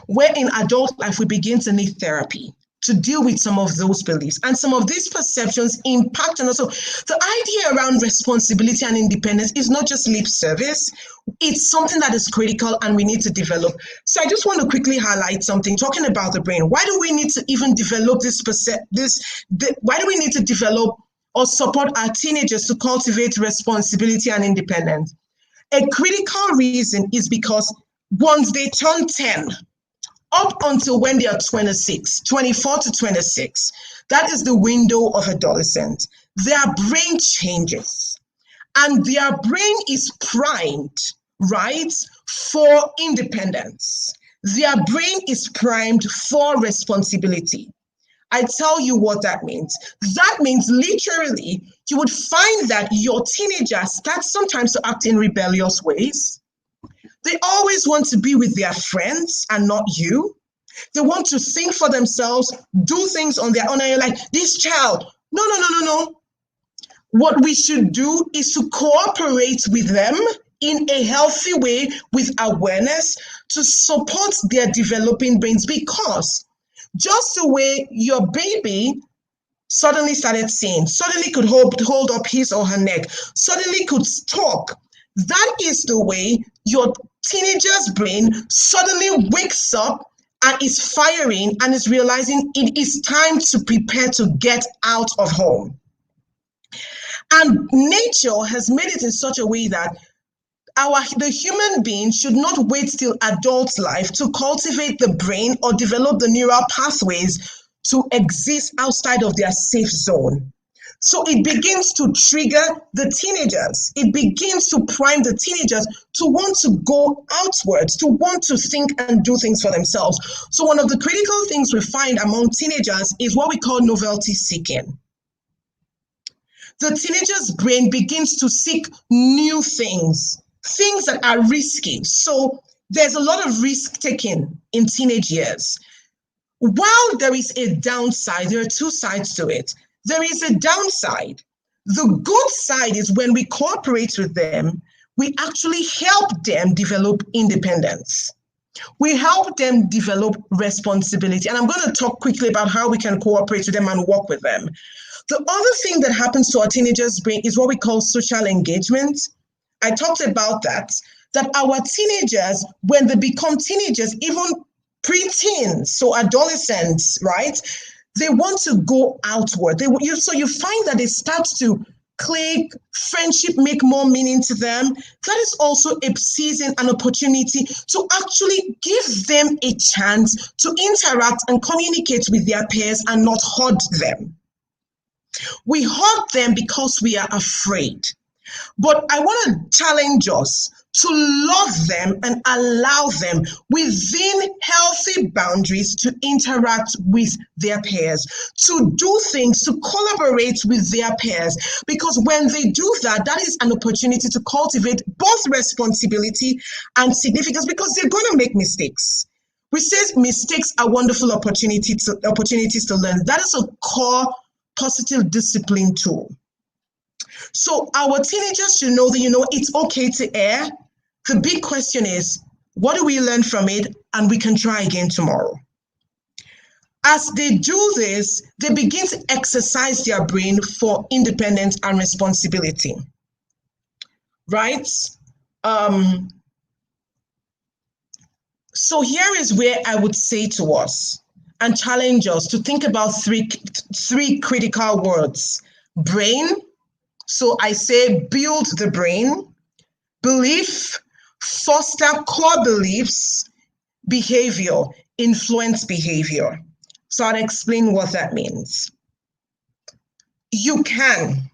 Where in adult life we begin to need therapy to deal with some of those beliefs. And some of these perceptions impact on us. So the idea around responsibility and independence is not just lip service. It's something that is critical and we need to develop. So I just want to quickly highlight something, talking about the brain. Why do we need to even develop why do we need to develop or support our teenagers to cultivate responsibility and independence? A critical reason is because once they turn 10, up until when they are 26, 24 to 26, that is the window of adolescent. Their brain changes and their brain is primed right, for independence. Their brain is primed for responsibility. I tell you what that means. That means literally, you would find that your teenager starts sometimes to act in rebellious ways. They always want to be with their friends and not you. They want to think for themselves, do things on their own. And you're like, this child, no, no, no, no, no. What we should do is to cooperate with them in a healthy way with awareness to support their developing brains, because just the way your baby suddenly started seeing, suddenly could hold up his or her neck, suddenly could talk, that is the way your teenager's brain suddenly wakes up and is firing and is realizing it is time to prepare to get out of home. And nature has made it in such a way that the human being should not wait till adult life to cultivate the brain or develop the neural pathways to exist outside of their safe zone. So it begins to trigger the teenagers. It begins to prime the teenagers to want to go outwards, to want to think and do things for themselves. So one of the critical things we find among teenagers is what we call novelty seeking. The teenager's brain begins to seek new things that are risky. So there's a lot of risk taking in teenage years. While there is a downside, there are two sides to it. There is a downside. The good side is when we cooperate with them, we actually help them develop independence. We help them develop responsibility. And I'm going to talk quickly about how we can cooperate with them and work with them. The other thing that happens to our teenagers' brain is what we call social engagement. I talked about that our teenagers, when they become teenagers, even preteens, so adolescents, right? They want to go outward. So you find that they start to click, friendship make more meaning to them. That is also a season, an opportunity to actually give them a chance to interact and communicate with their peers and not hoard them. We hoard them because we are afraid. But I want to challenge us to love them and allow them within healthy boundaries to interact with their peers, to do things, to collaborate with their peers. Because when they do that, that is an opportunity to cultivate both responsibility and significance, because they're going to make mistakes. We say mistakes are wonderful opportunities to learn. That is a core positive discipline tool. So our teenagers should know that, it's okay to err. The big question is, what do we learn from it? And we can try again tomorrow. As they do this, they begin to exercise their brain for independence and responsibility, right? So here is where I would say to us and challenge us to think about three critical words: brain. So I say build the brain, belief, foster core beliefs, behavior, influence behavior. So I'll explain what that means. You can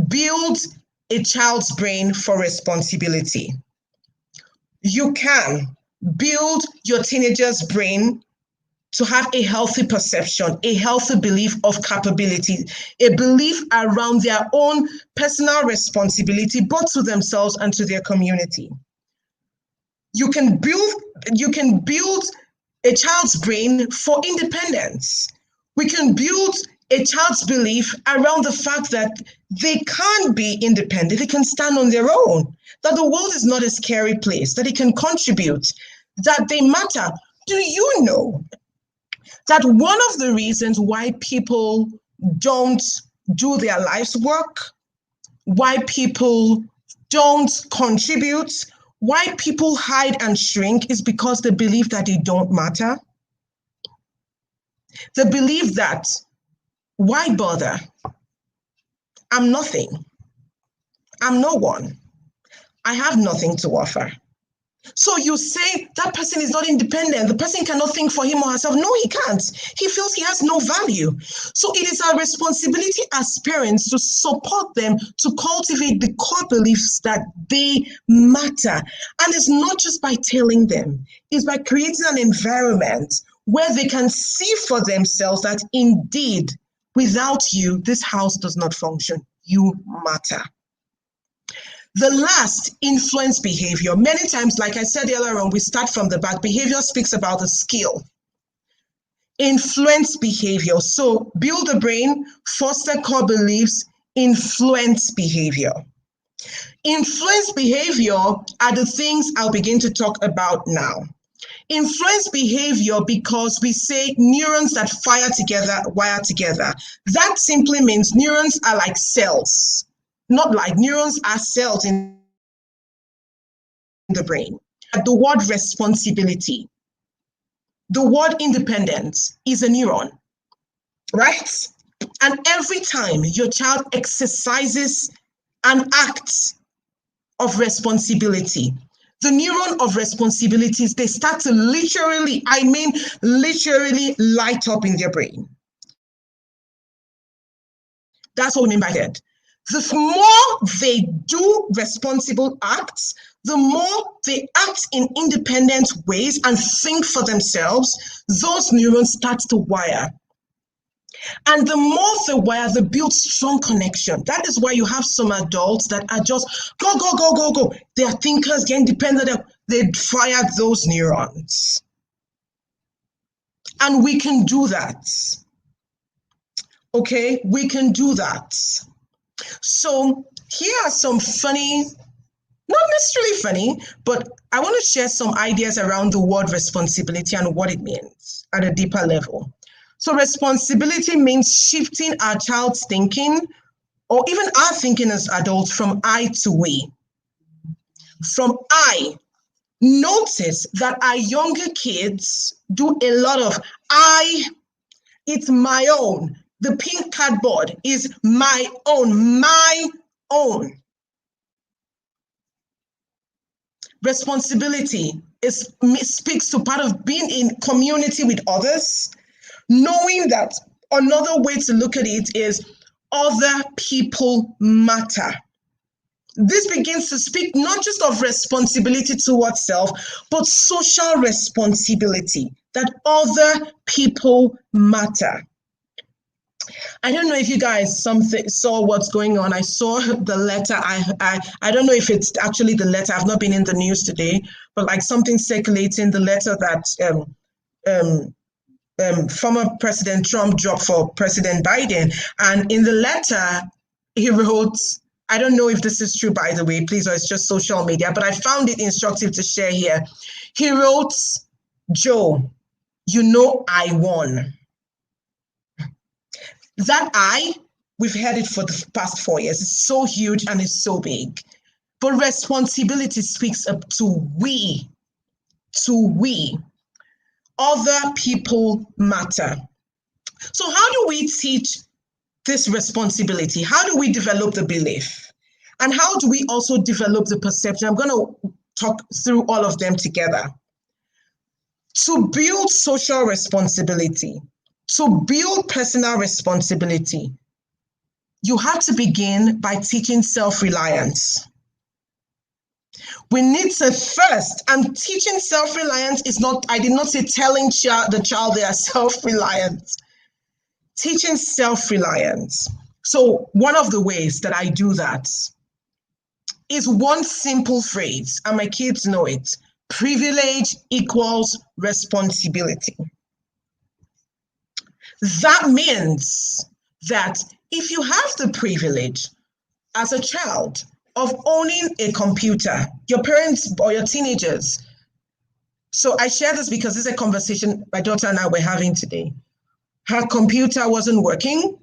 build a child's brain for responsibility. You can build your teenager's brain to have a healthy perception, a healthy belief of capability, a belief around their own personal responsibility, both to themselves and to their community. You can build a child's brain for independence. We can build a child's belief around the fact that they can be independent, they can stand on their own, that the world is not a scary place, that they can contribute, that they matter. Do you know that one of the reasons why people don't do their life's work, why people don't contribute, why people hide and shrink is because they believe that they don't matter? They believe that, why bother? I'm nothing. I'm no one. I have nothing to offer. So you say that person is not independent. The person cannot think for him or herself. No, he can't. He feels he has no value. So it is our responsibility as parents to support them, to cultivate the core beliefs that they matter. And it's not just by telling them, it's by creating an environment where they can see for themselves that indeed, without you, this house does not function. You matter. The last, influence behavior. Many times, like I said earlier on, we start from the back. Behavior speaks about the skill. Influence behavior. So build the brain, foster core beliefs, influence behavior. Influence behavior are the things I'll begin to talk about now. Influence behavior because we say neurons that fire together, wire together. That simply means neurons are like cells. Not like neurons are cells in the brain. The word responsibility, the word independence is a neuron, right? And every time your child exercises an act of responsibility, the neuron of responsibilities, they start to literally, I mean, literally light up in their brain. That's what we mean by that. The more they do responsible acts, the more they act in independent ways and think for themselves, those neurons start to wire. And the more they wire, they build strong connection. That is why you have some adults that are just go, go, go, go, go. They are thinkers, they're independent, they fire those neurons. And we can do that. Okay, we can do that. So here are some funny, not necessarily funny, but I want to share some ideas around the word responsibility and what it means at a deeper level. So responsibility means shifting our child's thinking or even our thinking as adults from I to we. From I. Notice that our younger kids do a lot of it's my own. The pink cardboard is my own, my own. Responsibility speaks to part of being in community with others, knowing that another way to look at it is other people matter. This begins to speak not just of responsibility towards self, but social responsibility, that other people matter. I don't know if you guys saw what's going on. I saw the letter. I don't know if it's actually the letter. I've not been in the news today, but like something circulating, the letter that former President Trump dropped for President Biden. And in the letter, he wrote, I don't know if this is true, by the way, please, or it's just social media, but I found it instructive to share here. He wrote, Joe, you know I won. That we've heard it for the past 4 years. It's so huge and it's so big. But responsibility speaks up to we. Other people matter. So how do we teach this responsibility? How do we develop the belief? And how do we also develop the perception? I'm going to talk through all of them together. To build social responsibility, to build personal responsibility, you have to begin by teaching self-reliance. We need to first, and teaching self-reliance is not, I did not say telling the child they are self-reliant. Teaching self-reliance. So one of the ways that I do that is one simple phrase, and my kids know it. Privilege equals responsibility. That means that if you have the privilege as a child of owning a computer, your parents or your teenagers. So I share this because this is a conversation my daughter and I were having today. Her computer wasn't working.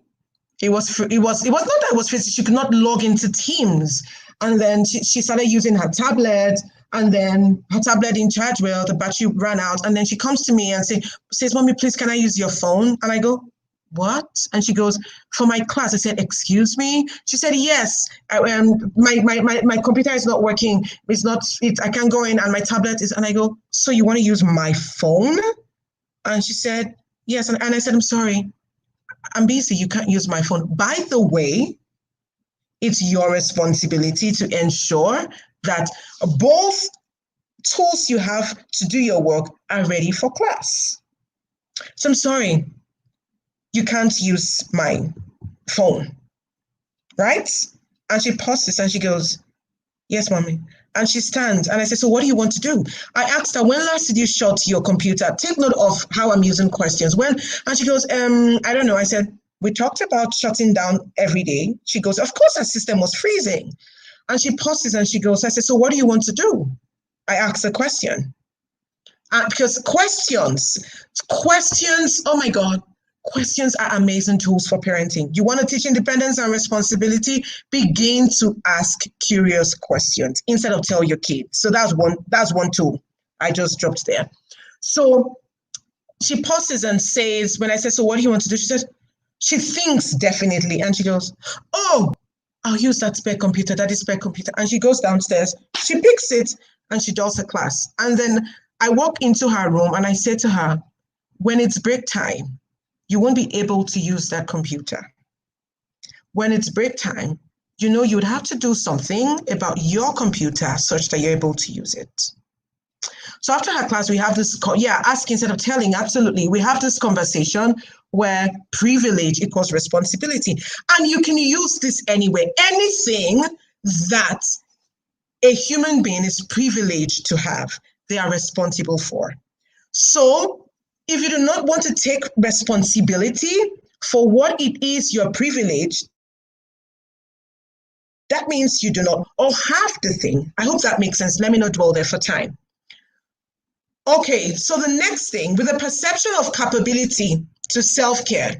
It was not that it was physical. She could not log into Teams. And then she started using her tablet, and then her tablet didn't charge well, the battery ran out. And then she comes to me and says, Mommy, please, can I use your phone? And I go, what? And she goes, for my class. I said, excuse me? She said, yes, my computer is not working. I can't go in and my tablet is, and I go, so you want to use my phone? And she said, yes. And I said, I'm sorry, I'm busy. You can't use my phone. By the way, it's your responsibility to ensure that both tools you have to do your work are ready for class. So I'm sorry, you can't use my phone, right? And she pauses and she goes, yes, mommy. And she stands and I said, so what do you want to do? I asked her, when last did you shut your computer? Take note of how I'm using questions. When? And she goes, I don't know. I said, we talked about shutting down every day. She goes, of course, our system was freezing. And she pauses and she goes, I said, so what do you want to do? I asked a question. Because questions, oh my God, questions are amazing tools for parenting. You want to teach independence and responsibility? Begin to ask curious questions instead of tell your kid. So that's one tool I just dropped there. So she pauses and says, when I said, so what do you want to do? She says, she thinks definitely. And she goes, oh, I'll use that spare computer, that is spare computer. And she goes downstairs, she picks it and she does her class. And then I walk into her room and I say to her, when it's break time, you won't be able to use that computer. When it's break time, you know you'd have to do something about your computer such that you're able to use it. So after her class, we have this, ask instead of telling, absolutely. We have this conversation where privilege equals responsibility. And you can use this anywhere. Anything that a human being is privileged to have, they are responsible for. So if you do not want to take responsibility for what it is you're privileged, that means you do not, or half the thing. I hope that makes sense. Let me not dwell there for time. Okay, so the next thing, with a perception of capability to self-care.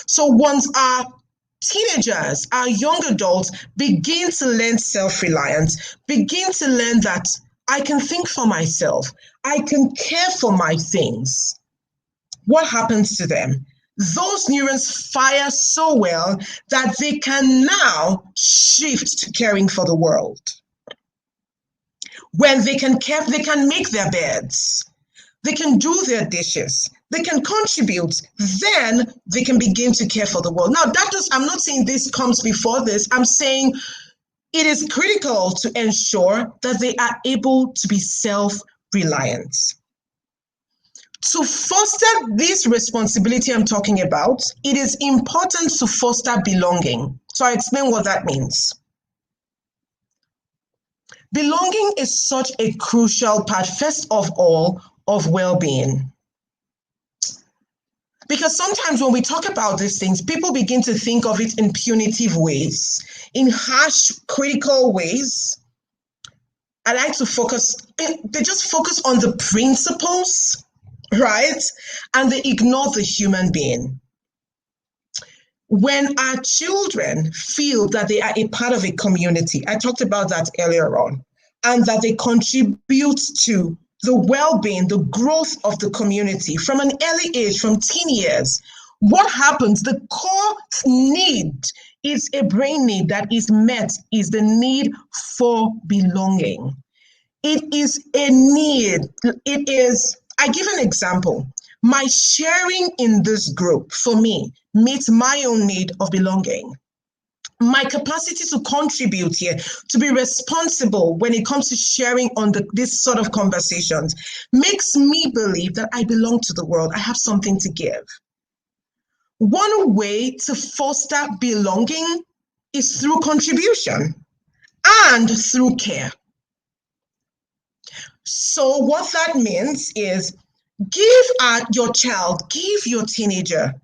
So once our teenagers, our young adults begin to learn self-reliance, begin to learn that I can think for myself, I can care for my things, what happens to them? Those neurons fire so well that they can now shift to caring for the world. When they can care, they can make their beds, they can do their dishes, they can contribute, then they can begin to care for the world. Now, I'm not saying this comes before this, I'm saying it is critical to ensure that they are able to be self-reliant. To foster this responsibility I'm talking about, it is important to foster belonging. So I explain what that means. Belonging is such a crucial part, first of all, of well-being. Because sometimes when we talk about these things, people begin to think of it in punitive ways, in harsh, critical ways. I like to they just focus on the principles, right? And they ignore the human being. When our children feel that they are a part of a community, I talked about that earlier on, and that they contribute to the well-being, the growth of the community from an early age, from teen years, what happens? The core need is a brain need that is met, is the need for belonging. It is a need. It is, I give an example. My sharing in this group, for me, meets my own need of belonging. My capacity to contribute here, to be responsible when it comes to sharing on this sort of conversations, makes me believe that I belong to the world. I have something to give. One way to foster belonging is through contribution and through care. So what that means is give your teenager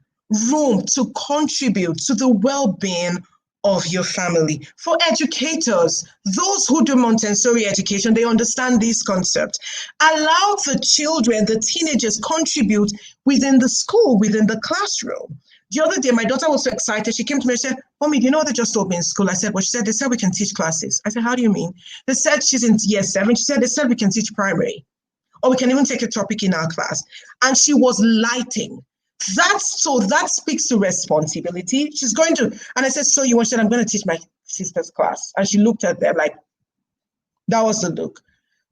room to contribute to the well-being of your family. For educators, those who do Montessori education, they understand these concepts. Allow the children, the teenagers contribute within the school, within the classroom. The other day, my daughter was so excited. She came to me and said, Mommy, do you know what they just told me in school? I said, well, she said, they said we can teach classes. I said, how do you mean? They said she's in year 7. She said, they said we can teach primary, or we can even take a topic in our class. And she was lighting. That speaks to responsibility. She's going to, and I said, so you want, she said, I'm going to teach my sister's class. And she looked at them like, that was the look.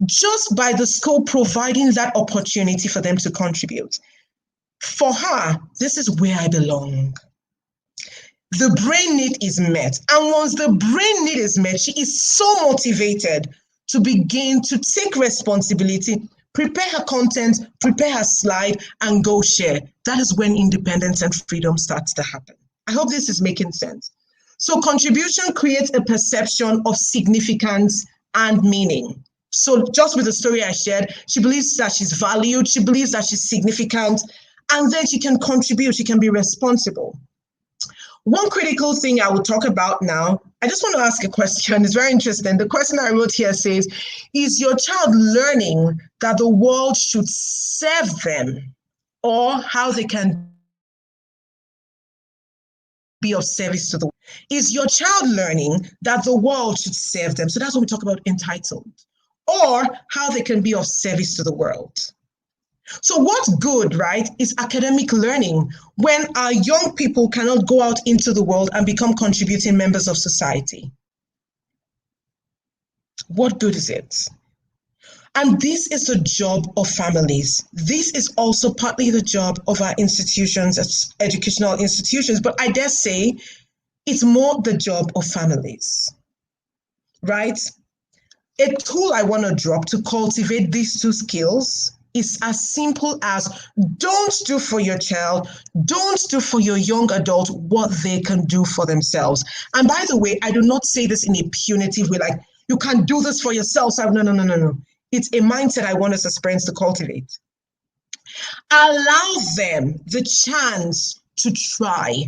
Just by the school providing that opportunity for them to contribute. For her, this is where I belong. The brain need is met. And once the brain need is met, she is so motivated to begin to take responsibility, prepare her content, prepare her slide, and go share. That is when independence and freedom starts to happen. I hope this is making sense. So contribution creates a perception of significance and meaning. So just with the story I shared, she believes that she's valued, she believes that she's significant, and then she can contribute, she can be responsible. One critical thing I will talk about now, I just want to ask a question. It's very interesting. The question I wrote here says, is your child learning that the world should serve them, or how they can be of service to the world? Is your child learning that the world should serve them? So that's what we talk about entitled, or how they can be of service to the world. So what's good, right, is academic learning when our young people cannot go out into the world and become contributing members of society. What good is it? And this is the job of families. This is also partly the job of our institutions, as educational institutions, but I dare say it's more the job of families, right? A tool I want to drop to cultivate these two skills is as simple as don't do for your child, don't do for your young adult what they can do for themselves. And by the way, I do not say this in a punitive way, like you can't do this for yourself. So no. It's a mindset I want us as parents to cultivate. Allow them the chance to try,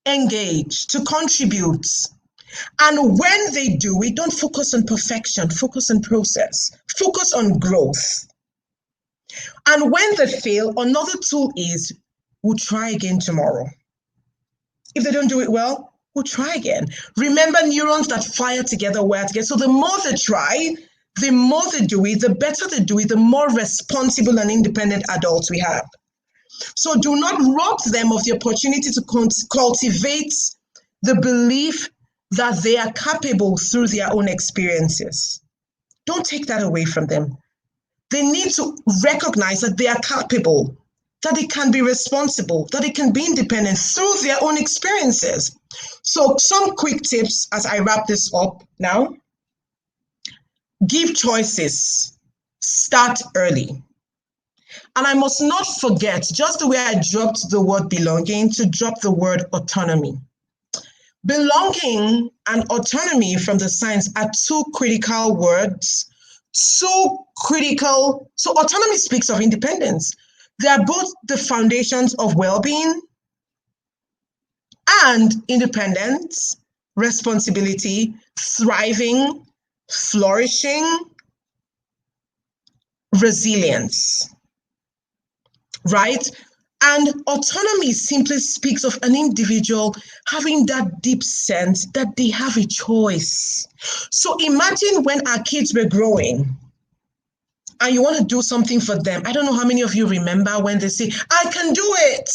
engage, to contribute. And when they do it, don't focus on perfection, focus on process, focus on growth. And when they fail, another tool is we'll try again tomorrow. If they don't do it well, we'll try again. Remember, neurons that fire together wire together. So the more they try, the more they do it, the better they do it, the more responsible and independent adults we have. So do not rob them of the opportunity to cultivate the belief that they are capable through their own experiences. Don't take that away from them. They need to recognize that they are capable, that they can be responsible, that they can be independent through their own experiences. So some quick tips as I wrap this up now. Give choices. Start early. And I must not forget, just the way I dropped the word belonging, to drop the word autonomy. Belonging and autonomy from the science are two critical words, so critical. So autonomy speaks of independence. They are both the foundations of well-being and independence, responsibility, thriving, flourishing, resilience, right? And autonomy simply speaks of an individual having that deep sense that they have a choice. So imagine when our kids were growing and you want to do something for them. I don't know how many of you remember when they say, I can do it.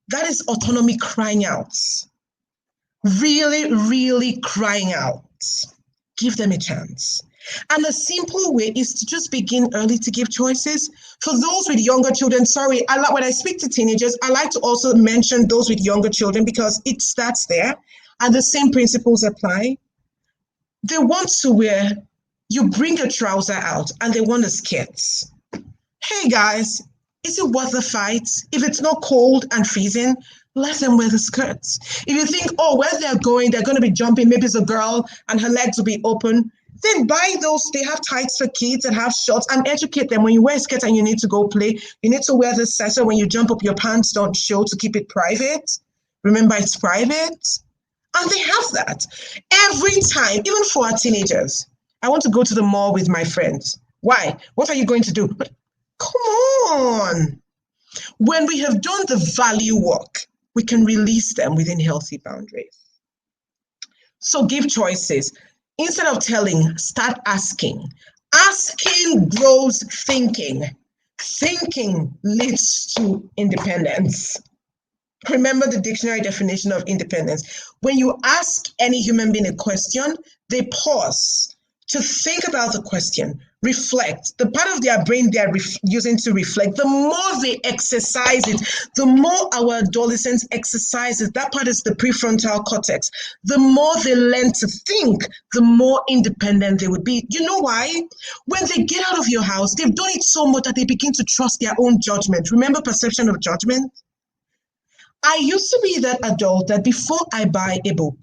That is autonomy crying out. Really, really crying out. Give them a chance. And a simple way is to just begin early to give choices. For those with younger children, sorry, when I speak to teenagers, I like to also mention those with younger children because it starts there and the same principles apply. They want to wear, you bring a trouser out and they want a skirt. Hey guys, is it worth the fight? If it's not cold and freezing, let them wear the skirts. If you think, oh, where they're going to be jumping, maybe it's a girl and her legs will be open, then buy those. They have tights for kids and have shorts, and educate them. When you wear a skirt and you need to go play, you need to wear this size so when you jump up, your pants don't show, to keep it private. Remember, it's private. And they have that. Every time, even for our teenagers, I want to go to the mall with my friends. Why? What are you going to do? But come on. When we have done the value work, we can release them within healthy boundaries. So give choices. Instead of telling, start asking. Asking grows thinking. Thinking leads to independence. Remember the dictionary definition of independence. When you ask any human being a question, they pause to think about the question, reflect. The part of their brain they're using to reflect, the more they exercise it, the more our adolescents exercise it. That part is the prefrontal cortex. The more they learn to think, the more independent they would be. You know why? When they get out of your house, they've done it so much that they begin to trust their own judgment. Remember perception of judgment? I used to be that adult that before I buy a book,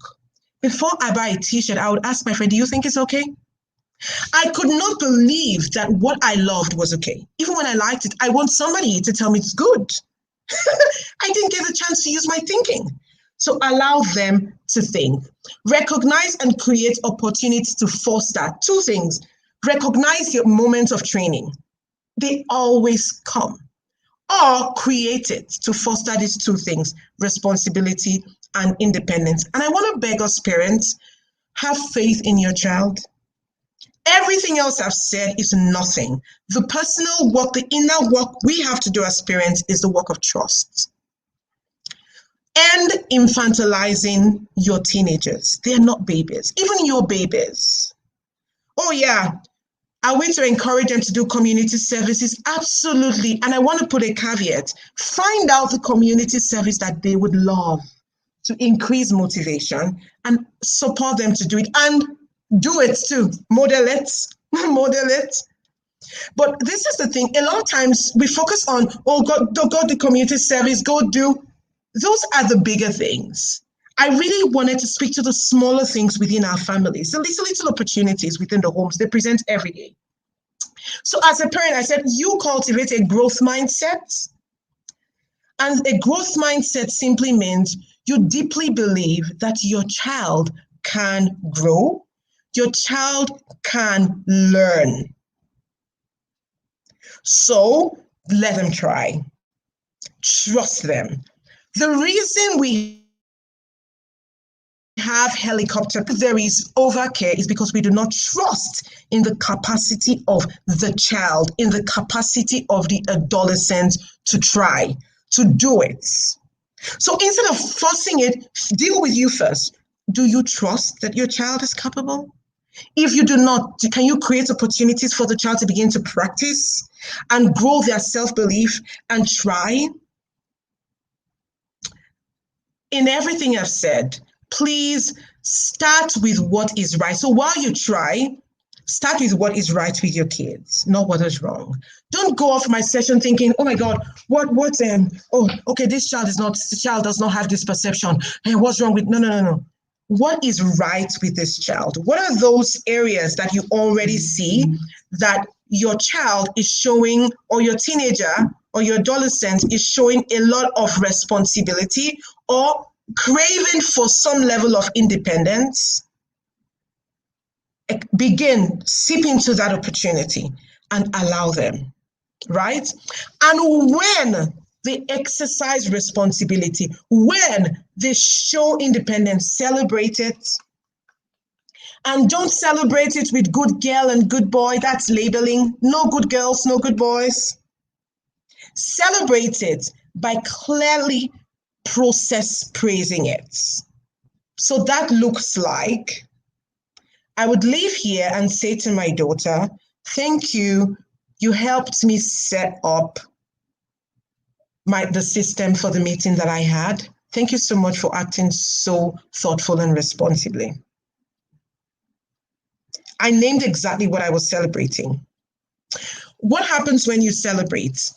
before I buy a t-shirt, I would ask my friend, do you think it's okay? I could not believe that what I loved was okay. Even when I liked it, I want somebody to tell me it's good. I didn't get a chance to use my thinking. So allow them to think. Recognize and create opportunities to foster two things. Recognize your moments of training. They always come. Or create it to foster these two things, responsibility and independence. And I want to beg us parents, have faith in your child. Everything else I've said is nothing. The personal work, the inner work we have to do as parents is the work of trust. And infantilizing your teenagers. They're not babies, even your babies. Oh yeah, are we to encourage them to do community services? Absolutely. And I want to put a caveat. Find out the community service that they would love to increase motivation and support them to do it. And do it too. Model it. Model it. But this is the thing. A lot of times we focus on, oh, go the community service, go do. Those are the bigger things. I really wanted to speak to the smaller things within our families, the little opportunities within the homes they present every day. So as a parent, I said, you cultivate a growth mindset. And a growth mindset simply means you deeply believe that your child can grow, your child can learn. So let them try. Trust them. The reason we have helicopter, there is overcare, is because we do not trust in the capacity of the child, in the capacity of the adolescent to try, to do it. So instead of forcing it, deal with you first. Do you trust that your child is capable? If you do not, can you create opportunities for the child to begin to practice and grow their self-belief and try? In everything I've said, please start with what is right. So while you try, start with what is right with your kids, not what is wrong. Don't go off my session thinking, oh my God, okay, this child does not have this perception. Hey, what's wrong with, no. What is right with this child? What are those areas that you already see that your child is showing, or your teenager or your adolescent is showing a lot of responsibility or craving for some level of independence? Begin, sip into that opportunity and allow them, right? And when they exercise responsibility, when they show independence, celebrate it. And don't celebrate it with good girl and good boy. That's labeling. No good girls, no good boys. Celebrate it by clearly praising it. So that looks like, I would leave here and say to my daughter, thank you. You helped me set up the system for the meeting that I had. Thank you so much for acting so thoughtful and responsibly. I named exactly what I was celebrating. What happens when you celebrate?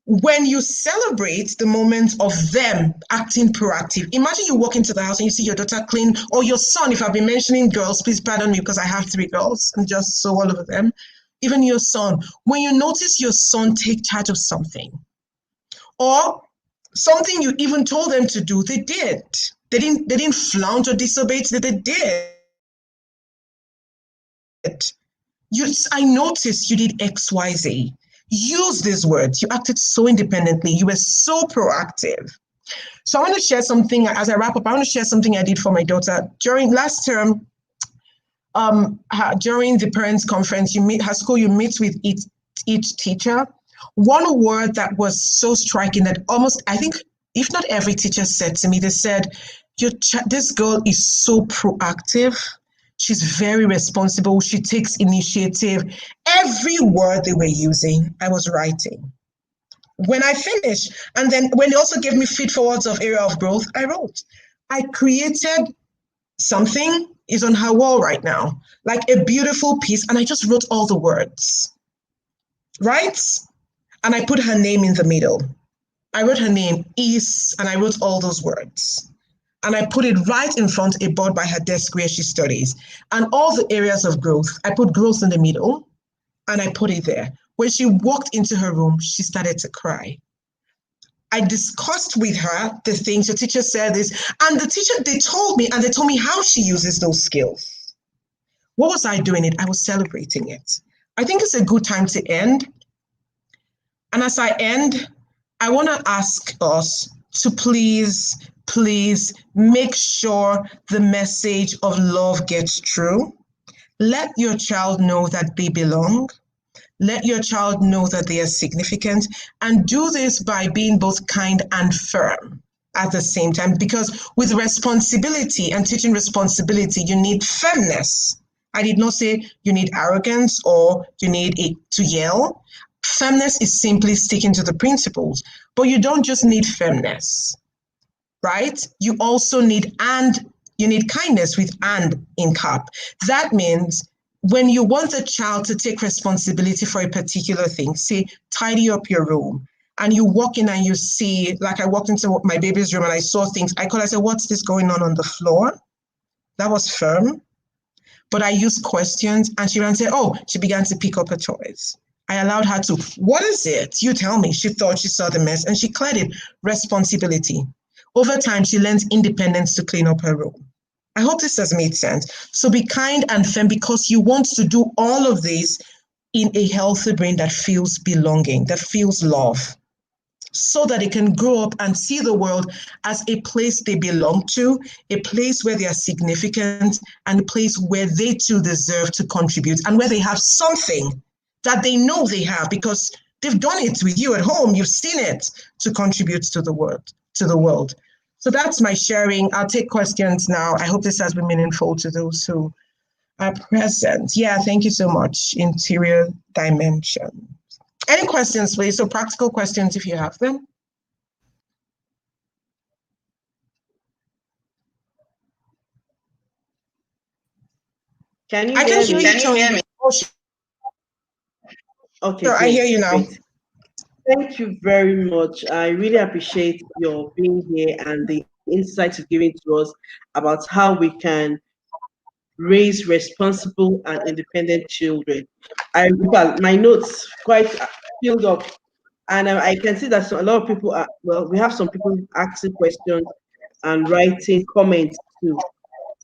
When you celebrate the moment of them acting proactive, imagine you walk into the house and you see your daughter clean, or your son. If I've been mentioning girls, please pardon me because I have 3 girls and just so all over them. Even your son, when you notice your son take charge of something, or something you even told them to do, they did. They didn't flaunt or disobey, they did. I noticed you did XYZ. Use these words. You acted so independently. You were so proactive. So I want to share something as I wrap up. I want to share something I did for my daughter during last term. During the parents' conference, you meet with each teacher. One word that was so striking that almost, I think, if not every teacher said to me, they said, this girl is so proactive. She's very responsible. She takes initiative. Every word they were using, I was writing. When I finished, and then when they also gave me feed forwards of area of growth, I wrote. I created something, is on her wall right now, like a beautiful piece, and I just wrote all the words, right? And I put her name in the middle. I wrote her name, Is, and I wrote all those words. And I put it right in front of a board by her desk where she studies. And all the areas of growth, I put growth in the middle, and I put it there. When she walked into her room, she started to cry. I discussed with her the things the teacher said this, and they told me how she uses those skills. What was I doing it? I was celebrating it. I think it's a good time to end. And as I end, I want to ask us to please make sure the message of love gets through. Let your child know that they belong. Let your child know that they are significant, and do this by being both kind and firm at the same time, because with responsibility and teaching responsibility, you need firmness. I did not say you need arrogance or you need to yell. Firmness is simply sticking to the principles, but you don't just need firmness, right? You also need kindness with and in cap. That means when you want a child to take responsibility for a particular thing, say, tidy up your room, and you walk in and you see, like I walked into my baby's room and I saw things, I said, what's this going on the floor? That was firm. But I used questions, and she ran and said, she began to pick up her toys. I allowed her to, what is it? You tell me. She thought she saw the mess, and she cleared it. Responsibility. Over time, she learned independence to clean up her room. I hope this has made sense. So be kind and firm, because you want to do all of this in a healthy brain that feels belonging, that feels love, so that they can grow up and see the world as a place they belong to, a place where they are significant, and a place where they too deserve to contribute, and where they have something that they know they have because they've done it with you at home. You've seen it, to contribute to the world. So that's my sharing. I'll take questions now. I hope this has been meaningful to those who are present. Yeah, thank you so much. Interior dimension. Any questions, please? So practical questions if you have them. Can you I can hear hear me? you, Tony. Oh, sure. Okay, I hear you now. great. Thank you very much. I really appreciate your being here and the insights you've given to us about how we can raise responsible and independent children. My notes quite filled up, and I can see that a lot of people are, we have some people asking questions and writing comments too.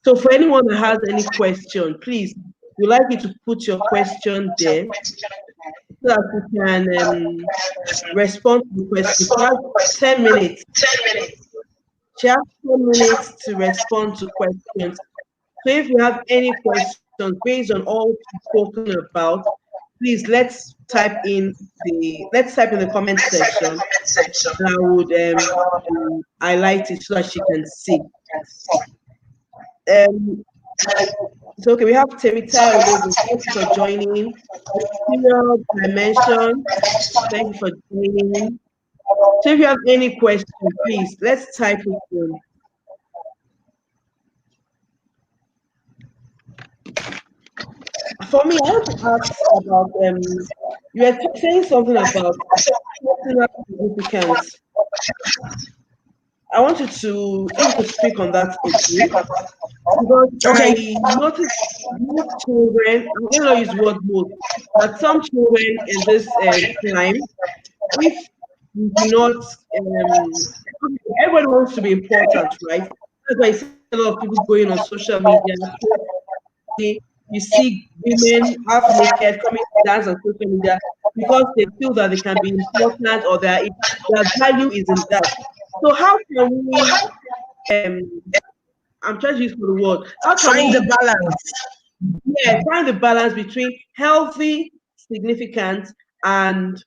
So for anyone that has any question, please, we'd like you to put your question there so that we can respond to the question. She has 10 minutes. She has 10 minutes to respond to questions. So if you have any questions based on all we've spoken about, please let's type in the comment section. And I would highlight it so that she can see. So okay, we have Temita Ologun. Thank you for joining. Interior dimension. Thank you for joining. So if you have any question, please let's type it in. For me, I want to ask about you were saying something about personal significance. I want you to, if you could speak on that again, because Okay. I noticed most children, I'm going to use the word most, that some children in this time, if you do not, everybody wants to be important, right? That's why I see a lot of people going on social media. You see women half naked coming to dance on social media because they feel that they can be important or their value is in that. So how can we I'm trying to use the word. How can Find we the balance. find the balance between healthy, significant, and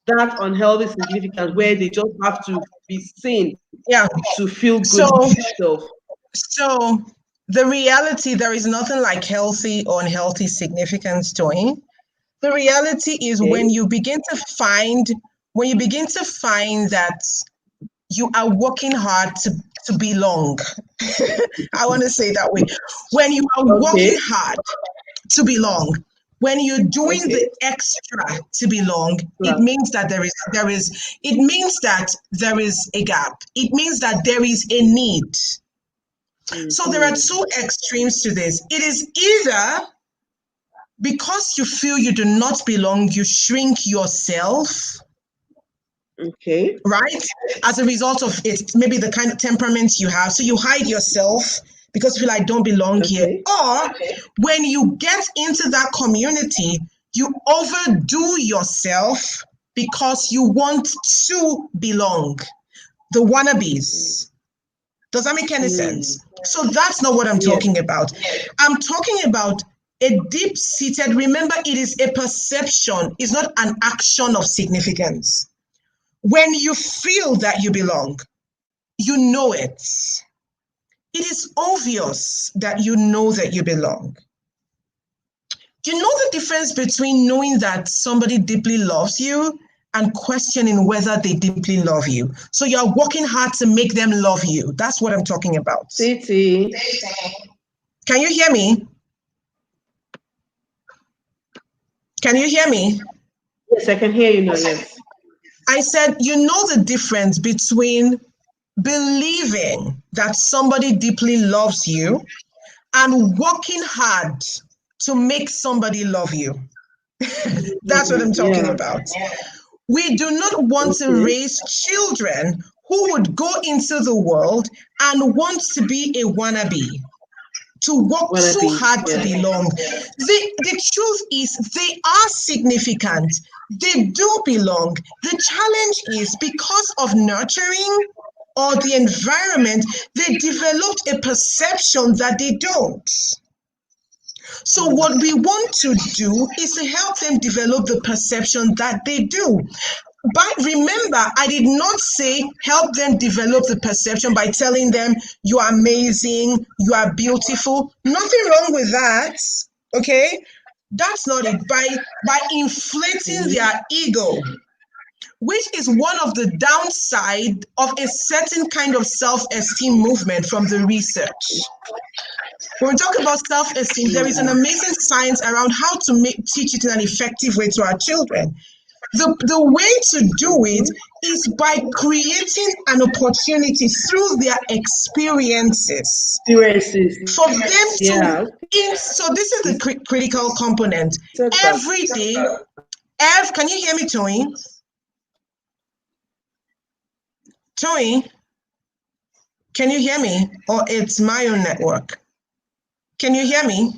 that unhealthy significance where they just have to be seen Yeah. to feel good So, about themselves. so the reality, there is nothing like healthy or unhealthy significance to it. The reality is Okay. when you begin to find that you are working hard to belong. I want to say it that way. When you are working Okay. hard to belong, when you're doing the Okay. extra to belong, it Class. means that it means that there is a gap. It means that there is a need. So there are Mm-hmm. two extremes to this. It is either because you feel you do not belong, you shrink yourself, Okay. right? As a result of it, maybe the kind of temperament you have. So you hide yourself because you feel like don't belong here. Okay. Or when you get into that community, you overdo yourself because you want to belong. The wannabes. Does that make any Mm. sense? So that's not what I'm Yes. talking about. I'm talking about a deep seated, remember, it is a perception, it's not an action of significance. When you feel that you belong, you know it. It is obvious that you know that you belong. You know the difference between knowing that somebody deeply loves you and questioning whether they deeply love you. So you're working hard to make them love you. That's what I'm talking about. City. Can you hear me? Can you hear me? Yes, I can hear you now. Yes. I said, you know the difference between believing that somebody deeply loves you and working hard to make somebody love you. That's what I'm talking Yeah. about. We do not want to Okay. raise children who would go into the world and want to be a wannabe, to work Wanna too be. hard to Yeah. belong. The truth is, they are significant. They do belong. The challenge is because of nurturing or the environment, they developed a perception that they don't. So, what we want to do is to help them develop the perception that they do. But remember, I did not say help them develop the perception by telling them you are amazing, you are beautiful. Nothing wrong with that. Okay? That's not it. By inflating Mm-hmm. their ego, which is one of the downside of a certain kind of self-esteem movement from the research. When we talk about self-esteem, there is an amazing science around how to teach it in an effective way to our children. The way to do it is by creating an opportunity through their experiences Experiences. for them to. Yeah. So this is the critical component. Said that. Every day, can you hear me, Tony? Tony, can you hear me? Or it's my own network? Can you hear me?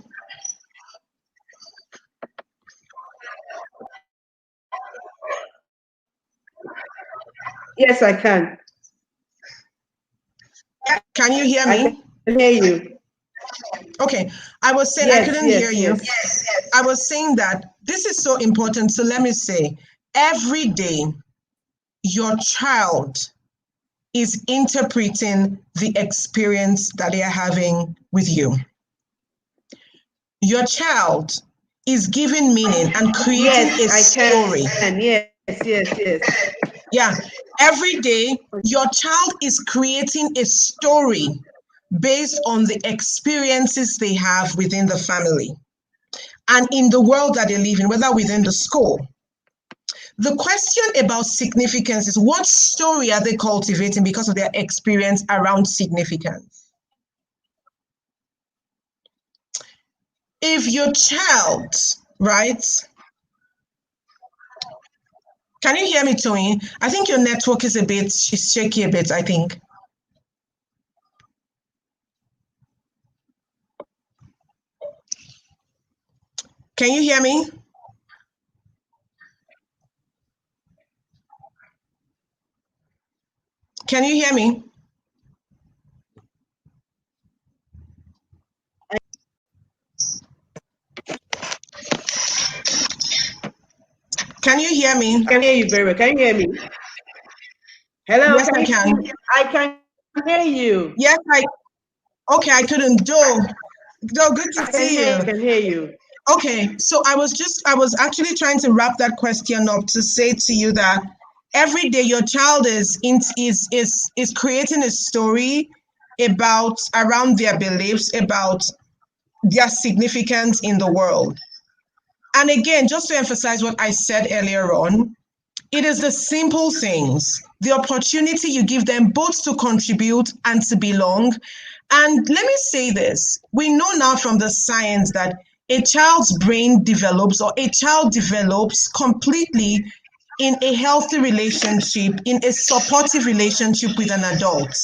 Yes, I can. Can you hear I me? can hear you. Okay, I was saying I Yes, couldn't hear yes, you. yes. I was saying that this is so important. So let me say, every day, your child is interpreting the experience that they are having with you. Your child is giving meaning and creating Yes, a I story. can. Yes, yes, yes. Yeah, every day, your child is creating a story based on the experiences they have within the family and in the world that they live in, whether within the school. The question about significance is what story are they cultivating because of their experience around significance? If your child, right? Can you hear me, Tony? I think your network is shaky a bit, I think. Can you hear me? Can you hear me? Can Can you hear me? I can hear you very well. Can you hear me? Hello, Yes, can I you see can. me? I can hear you. Yes, okay, I couldn't do. No, good to I can see hear you. you. I can hear you. Okay, so I was actually trying to wrap that question up to say to you that every day your child is creating a story about around their beliefs, about their significance in the world. And again, just to emphasize what I said earlier on, it is the simple things, the opportunity you give them both to contribute and to belong. And let me say this, we know now from the science that a child's brain develops, or a child develops completely in a healthy relationship, in a supportive relationship with an adult.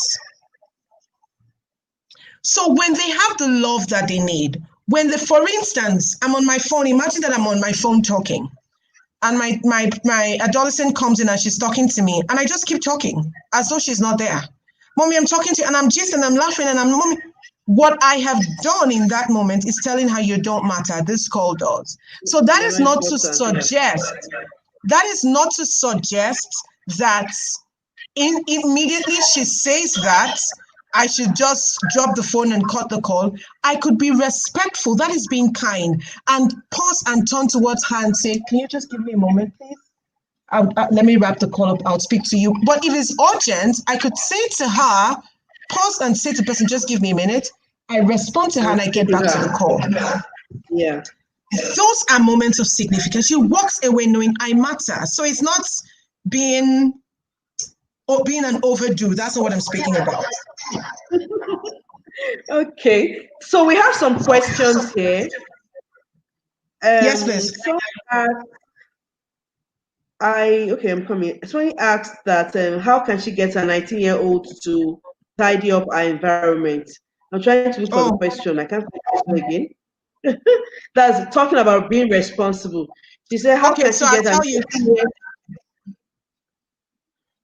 So when they have the love that they need, for instance, I'm on my phone, imagine that I'm on my phone talking, and my adolescent comes in and she's talking to me, and I just keep talking as though she's not there. Mommy, I'm talking to you, and I'm just, and I'm laughing, and I'm, mommy. What I have done in that moment is telling her you don't matter. This call does. So that You're is very not to important. Yeah. suggest. That is not to suggest that immediately she says that I should just drop the phone and cut the call. I could be respectful. That is being kind. And pause and turn towards her and say, can you just give me a moment, please? Let me wrap the call up. I'll speak to you. But if it's urgent, I could say to her, pause and say to the person, just give me a minute. I respond to her and I get back to the call. Yeah. Those are moments of significance. She walks away knowing I matter. So it's not being an overdue. That's not what I'm speaking about. Okay. So we have some questions here. Yes, please. So I'm coming. Somebody asked that how can she get a 19-year-old to tidy up our environment? I'm trying to look for the question. I can't find the question again. That's talking about being responsible. She said, how can she get I'll tell you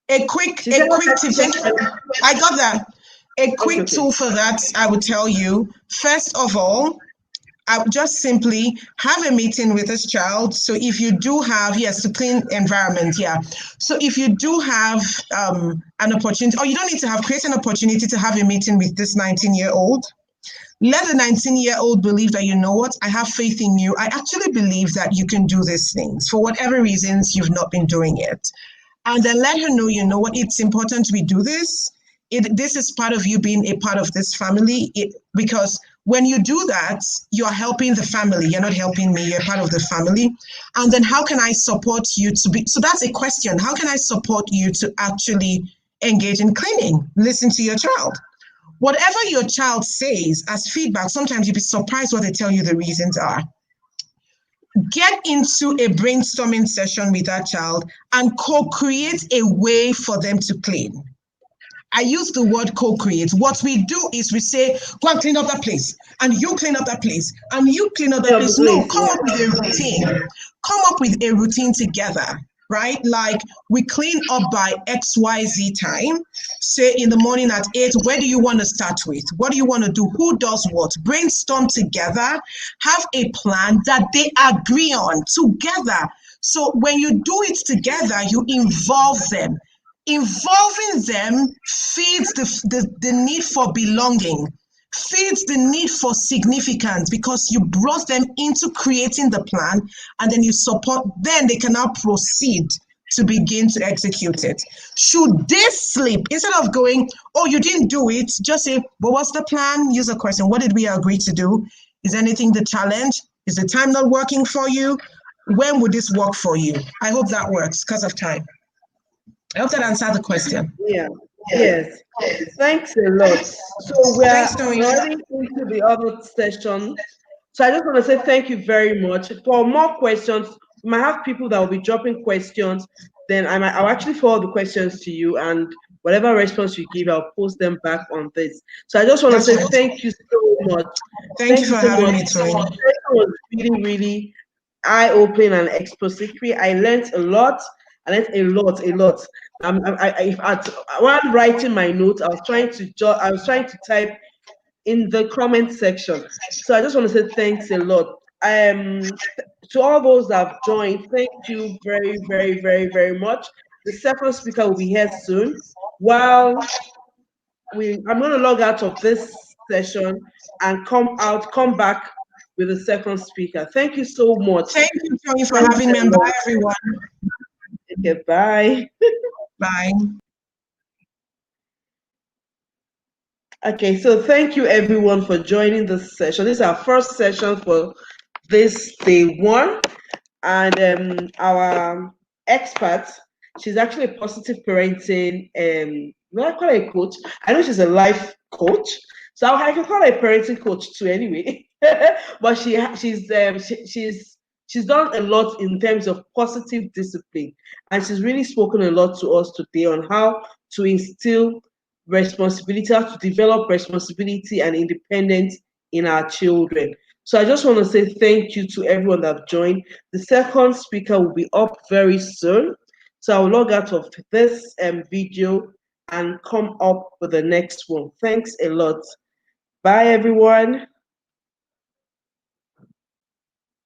a quick tip. I got that. A quick tool for that, I would tell you. First of all, I would just simply have a meeting with this child. So if you do have, yes, to clean environment, yeah. So if you do have an opportunity, or you don't need to create an opportunity to have a meeting with this 19-year-old. Let the 19-year-old believe that, you know what, I have faith in you. I actually believe that you can do these things. For whatever reasons, you've not been doing it. And then let her know, you know what, it's important we do this. This is part of you being a part of this family, because when you do that, you're helping the family. You're not helping me. You're part of the family. And then how can I support you to be? So that's a question. How can I support you to actually engage in cleaning? Listen to your child. Whatever your child says as feedback, sometimes you'll be surprised what they tell you the reasons are. Get into a brainstorming session with that child and co-create a way for them to clean. I use the word co-create. What we do is we say, go and clean up that place, and you clean up that place, and you clean up that place. No, come up with a routine. Come up with a routine together, right? Like, we clean up by XYZ time. Say in the morning at 8, where do you want to start with? What do you want to do? Who does what? Brainstorm together. Have a plan that they agree on together. So when you do it together, you involve them. Involving them feeds the need for belonging, feeds the need for significance, because you brought them into creating the plan, and then you support, then they can now proceed to begin to execute it. Should they sleep, instead of going, oh, you didn't do it, just say, but what's the plan? Use a question. What did we agree to do? Is anything the challenge? Is the time not working for you? When would this work for you? I hope that works because of time. I hope that answered the question. Yeah. Yes. Thanks a lot. So we are running into the other session. So I just want to say thank you very much. For more questions, we might have people that will be dropping questions. Then I'll actually forward the questions to you, and whatever response you give, I'll post them back on this. So I just want to say thank you so much. Thank you for having me, Tori. It was really, really eye-opening and expository. I learned a lot. A lot. While writing my notes, I was trying to type in the comment section. So I just want to say thanks a lot. To all those that have joined, thank you very, very, very, very much. The second speaker will be here soon. While I'm going to log out of this session and come back with the second speaker. Thank you so much. Thank you, Tony, for Thanks having me. And bye, everyone. Okay, bye. Bye. Okay, so thank you everyone for joining this session. This is our first session for this day one, and our expert, she's actually a positive parenting. Well, I call her a coach. I know she's a life coach, so I can call her a parenting coach too. Anyway, but she's done a lot in terms of positive discipline, and she's really spoken a lot to us today on how to instill responsibility, how to develop responsibility and independence in our children. So I just want to say thank you to everyone that joined. The second speaker will be up very soon. So I'll log out of this video and come up with the next one. Thanks a lot. Bye, everyone.